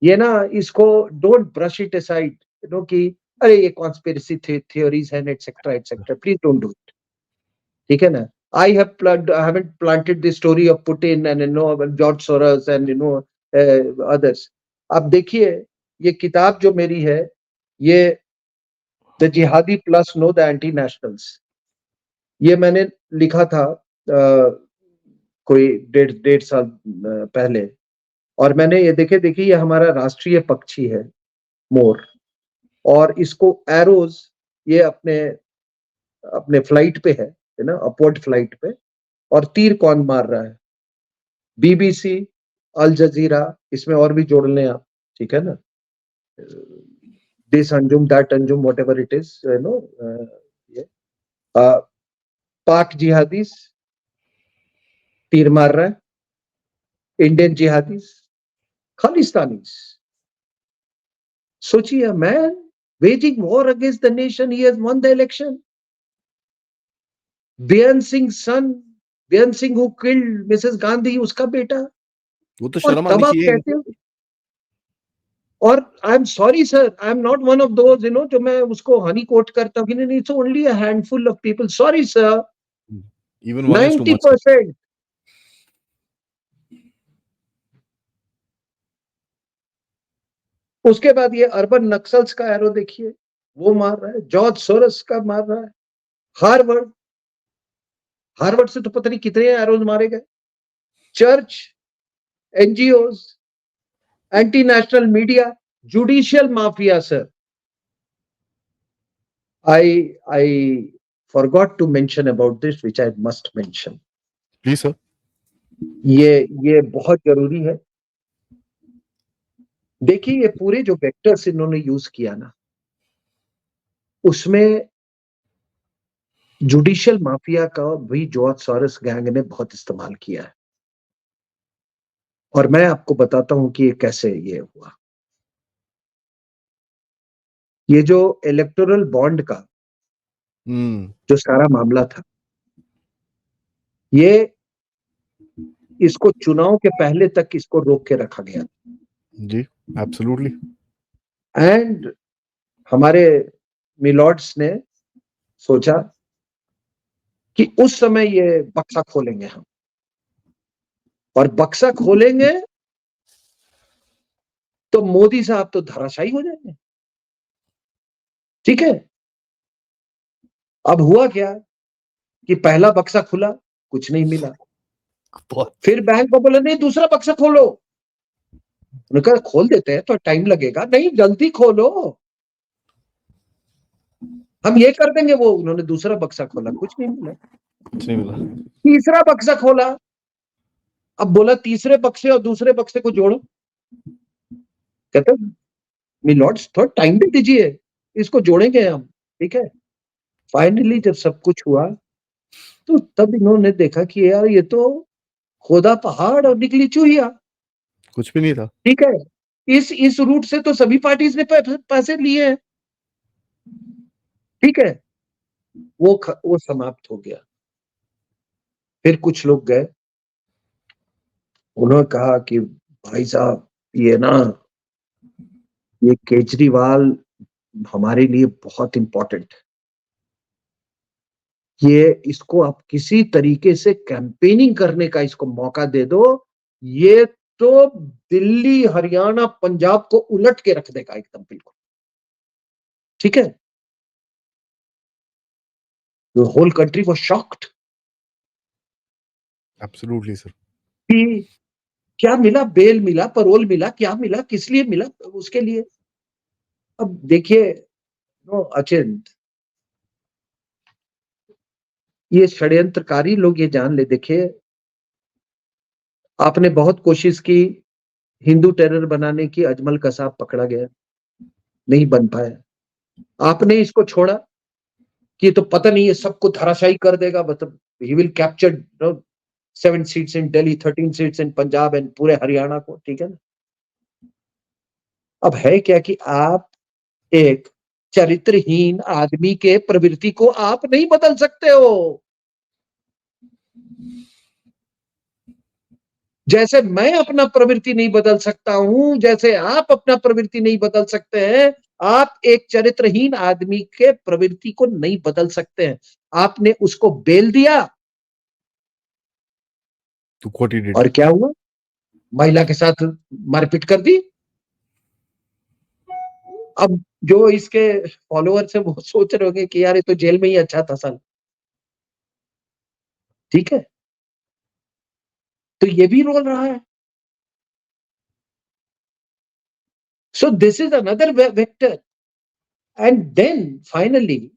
ये ना इसको डोंट ब्रश इट असाइड, कि अरे ये कॉन्स्पिरेसी थ्योरीज हैं etcetera, please don't do it. ठीक है ना? I haven't planted the story of Putin and George Soros and others. आप देखिए, ये किताब जो मेरी है, ये द जिहादी plus know the anti nationals, ये मैंने लिखा था कोई डेढ़ साल पहले। और मैंने ये देखिए ये हमारा राष्ट्रीय पक्षी है, मोर, और इसको एरोज ये अपने फ्लाइट पे है ना, अपवर्ड फ्लाइट पे, और तीर कौन मार रहा है? बीबीसी, अल जजीरा, इसमें और भी जोड़ लें आप, ठीक है ना, this Anjum that Anjum whatever it is, ये पाक जिहादीज तीर मार रहा है, इंडियन जिहादीज, खालिस्तानीज। सोचिए, man waging war against the nation, he has won the election. Beant Singh son, Beant Singh who killed Mrs Gandhi, उसका बेटा। वो तो और शर्म तब आनी आप चाहिए कहते इनको। हो, और I am sorry sir, I am not one of those जो मैं उसको हनी कोट करता हूँ कि नहीं, it's only a handful of people. Sorry sir, Even one is too much, sir. 90%। उसके बाद ये अर्बन नक्सल्स का एरो देखिए, वो मार रहा है, जॉर्ज सोरस का मार रहा है, हार्वर्ड से तो पता नहीं कितने एरोज मारे गए, church, NGOs, anti national media, judicial mafia. Sir, I forgot to mention about this, which I must mention. Please, sir. ये बहुत जरूरी है। देखिए, ये पूरे जो वेक्टर्स इन्होंने यूज किया ना, उसमें जुडिशियल माफिया का भी जॉर्ज सॉरस गैंग ने बहुत इस्तेमाल किया है। और मैं आपको बताता हूं कि ये कैसे ये हुआ। ये जो इलेक्टोरल बॉन्ड का जो सारा मामला था, ये इसको चुनाव के पहले तक इसको रोक के रखा गया जी, एब्सोल्युटली। एंड हमारे मिलॉर्ड्स ने सोचा कि उस समय ये बक्सा खोलेंगे हम, और बक्सा खोलेंगे तो मोदी साहब तो धराशायी हो जाएंगे। ठीक है, अब हुआ क्या कि पहला बक्सा खुला, कुछ नहीं मिला। फिर बैंक को बोला नहीं, दूसरा बक्सा खोलो। उन्होंने कहा खोल देते हैं, तो टाइम लगेगा। नहीं, जल्दी खोलो, हम ये कर देंगे वो। उन्होंने दूसरा बक्सा खोला, कुछ नहीं मिला। तीसरा बक्सा खोला, अब बोला तीसरे बक्से और दूसरे बक्से को जोड़ो। कहते मिलॉर्ड्स थोड़ा टाइम भी दीजिए, इसको जोड़ेंगे हम। ठीक है, फाइनली जब सब कुछ हुआ, तो तब इन्होंने देखा कि यार ये तो खोदा पहाड़ और निकली चूहिया, कुछ भी नहीं था। ठीक है, इस रूट से तो सभी पार्टीज ने पैसे लिए हैं। ठीक है, वो समाप्त हो गया। फिर कुछ लोग गए, उन्होंने कहा कि भाई साहब, ये ना, ये केजरीवाल हमारे लिए बहुत इंपॉर्टेंट है, ये इसको आप किसी तरीके से कैंपेनिंग करने का इसको मौका दे दो, ये तो दिल्ली, हरियाणा, पंजाब को उलट के रख देगा एकदम, बिल्कुल। ठीक है, the whole country was shocked। Absolutely, sir. कि क्या मिला, बेल मिला, परोल मिला, क्या मिला, किस लिए मिला, उसके लिए। अब देखिए अचिंत, ये षड्यंत्रकारी लोग ये जान ले, देखिए आपने बहुत कोशिश की हिंदू टेरर बनाने की, अजमल कसाब पकड़ा गया, नहीं बन पाया। आपने इसको छोड़ा कि ये तो पता नहीं ये सबको धराशायी कर देगा, मतलब he will capture 7 seats in Delhi, 13 seats in Punjab and पूरे हरियाणा को, ठीक है ना। अब है क्या कि आप एक चरित्रहीन आदमी के प्रवृत्ति को आप नहीं बदल सकते हो। जैसे मैं अपना प्रवृत्ति नहीं बदल सकता हूं, जैसे आप अपना प्रवृत्ति नहीं बदल सकते हैं, आप एक चरित्रहीन आदमी के प्रवृत्ति को नहीं बदल सकते हैं। आपने उसको बेल दिया तो व्हाट ही डिड? और क्या हुआ? महिला के साथ मारपीट कर दी। अब जो इसके फॉलोअर्स है वो सोच रहे होंगे कि यार ये तो जेल में ही अच्छा था साल, ठीक है। तो ये भी रोल रहा है। So this is another vector. And then finally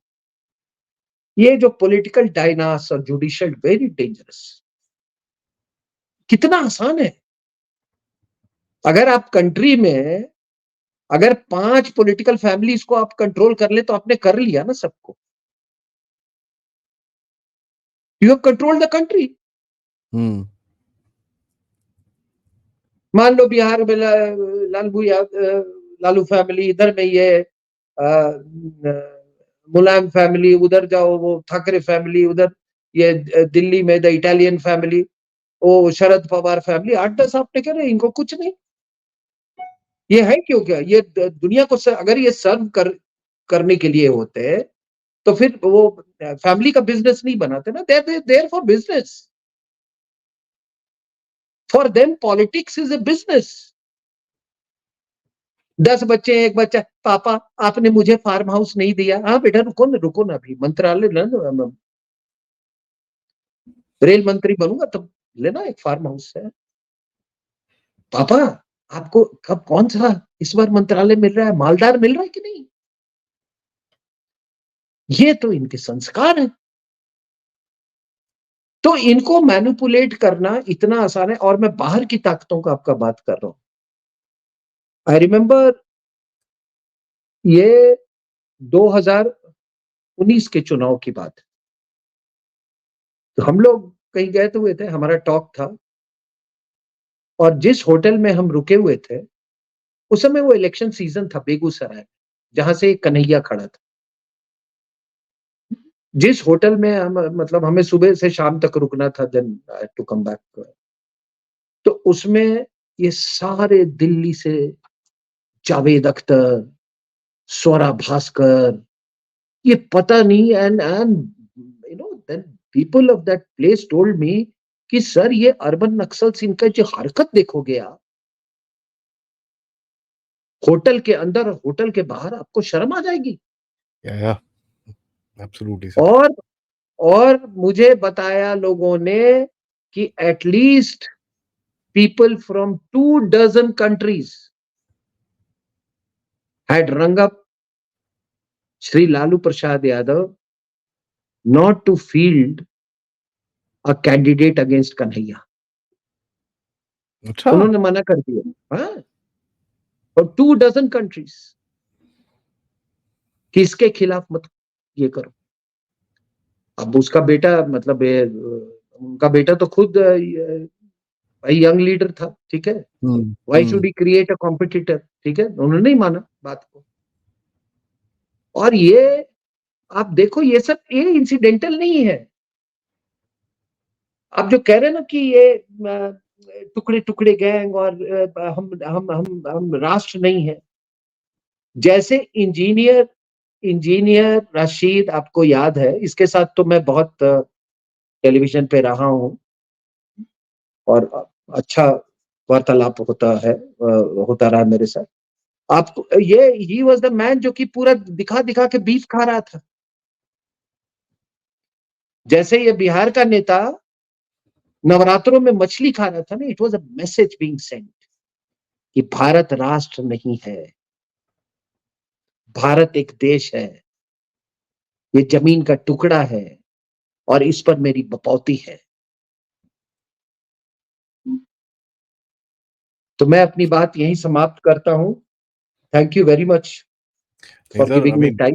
ये जो पॉलिटिकल डायनास और जुडिशियल, वेरी डेंजरस। कितना आसान है, अगर आप कंट्री में अगर 5 पॉलिटिकल फैमिलीज को आप कंट्रोल कर ले तो आपने कर लिया ना सबको। You have control the country. मान लो बिहार में लालू फैमिली, इधर में ये मुलायम फैमिली, उधर जाओ वो ठाकरे फैमिली, उधर ये दिल्ली में द इटालियन फैमिली, वो शरद पवार फैमिली, 8-10 आपने कह रहे इनको कुछ नहीं। ये है क्यों? क्या ये दुनिया को अगर ये सर्व करने के लिए होते हैं तो फिर वो फैमिली का बिजनेस नहीं बनाते ना। They're for business, for them politics is a business. 10 बच्चे हैं, एक बच्चा, पापा आपने मुझे फार्म हाउस नहीं दिया। हाँ बेटा रुको ना अभी मंत्रालय रेल मंत्री बनूंगा तब लेना एक फार्म हाउस है। पापा आपको कब कौन सा इस बार मंत्रालय मिल रहा है, मालदार मिल रहा है कि नहीं? ये तो इनके संस्कार है। तो इनको मैनिपुलेट करना इतना आसान है। और मैं बाहर की ताकतों का आपका बात कर रहा हूं। आई रिमेंबर ये 2019 के चुनाव की बात। तो हम लोग कहीं गए हुए थे, हमारा टॉक था, और जिस होटल में हम रुके हुए थे उस समय वो इलेक्शन सीजन था बेगूसराय, जहां से कन्हैया खड़ा था। जिस होटल में हम, मतलब हमें सुबह से शाम तक रुकना था, देन टू कम बैक। तो उसमें ये सारे दिल्ली से जावेद अख्तर, स्वरा भास्कर, ये पता नहीं, and then people of that place told me कि सर ये अर्बन नक्सल्स, इनका जो हरकत देखोगे आप होटल के अंदर और होटल के बाहर, आपको शर्म आ जाएगी। या एब्सोल्युटली सर। और मुझे बताया लोगों ने कि at least people from 2 dozen countries had rung up Sri Lalu Prasad Yadav not to field a candidate against Kanhaiya. अच्छा, उन्होंने मना कर दिया। हाँ, और 2 dozen countries कि इसके खिलाफ मत ये करो। अब उसका बेटा, मतलब उनका बेटा तो खुद यंग लीडर था, ठीक है। Why should he create a competitor? ठीक है, उन्होंने नहीं माना बात को। और ये आप देखो, ये सब ये इंसिडेंटल नहीं है। आप जो कह रहे हैं ना कि ये टुकड़े टुकड़े गैंग और हम राष्ट्र नहीं है। जैसे इंजीनियर इंजीनियर रशीद, आपको याद है, इसके साथ तो मैं बहुत टेलीविजन पे रहा हूं और अच्छा वार्तालाप होता रहा मेरे साथ। आपको ये ही वाज द मैन जो कि पूरा दिखा दिखा के बीफ खा रहा था। जैसे ये बिहार का नेता नवरात्रों में मछली खा रहा था ना, it was a message being Saint कि भारत राष्ट्र नहीं है, भारत एक देश है, ये जमीन का टुकड़ा है, और इस पर मेरी बपौती है। तो मैं अपनी बात यहीं समाप्त करता हूँ। थैंक यू वेरी मच नहीं for sir, I giving me mean time.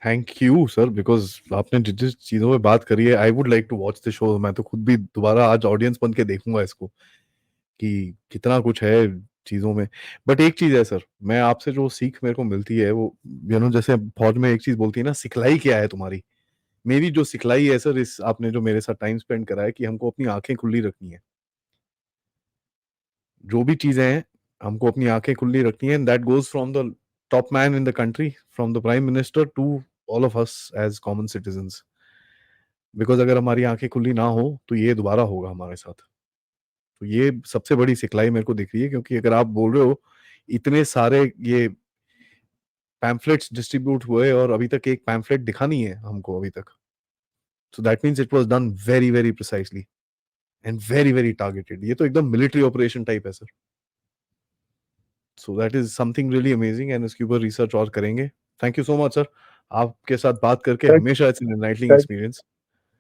Thank you sir, because आपने जिस-जिस चीज़ों पे बात करी है, I would like to watch the show. मैं तो खुद भी दोबारा आज ऑडियंस बन के देखूँगा इसको, कि कितना कुछ है चीज़ों में। बट एक चीज़ है सर, मैं आपसे जो सीख मेरे को मिलती है वो जैसे फौज में एक चीज़ बोलती है ना, सिखलाई क्या है तुम्हारी? मेरी जो सिखलाई है सर, इस आपने जो मेरे साथ टाइम स्पेंड करा है, कि हमको अपनी आँखें खुली रखनी है। जो भी चीज़ें हैं, हमको अपनी आँखें खुली रखनी है, and that goes from the top man in the country, from the prime minister to all of us as common citizens. Because अगर हमारी आँखें खुली ना हो, तो ये दोबारा होगा हमारे साथ। तो ये सबसे बड़ी सिखलाई मेरे को दिख रही है, क्योंकि अगर आप बोल रहे हो, इतने सारे ये पैम्फलेट्स डिस्ट्रीब्यूट हुए और अभी तक एक पैम्फलेट दिखा नहीं है हमको अभी तक। So that means it was done very, very precisely and very, very targeted. ये तो एकदम मिलिट्री ऑपरेशन टाइप है sir. So that is something really amazing, and इसके ऊपर रिसर्च और करेंगे। Thank you so much sir. आपके साथ बात करके थैंक हमेशा it's an enlightening thank experience.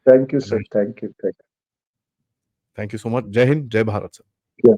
Thank you and sir, thank you. Thank you so much. जय हिंद, जय भारत सर। या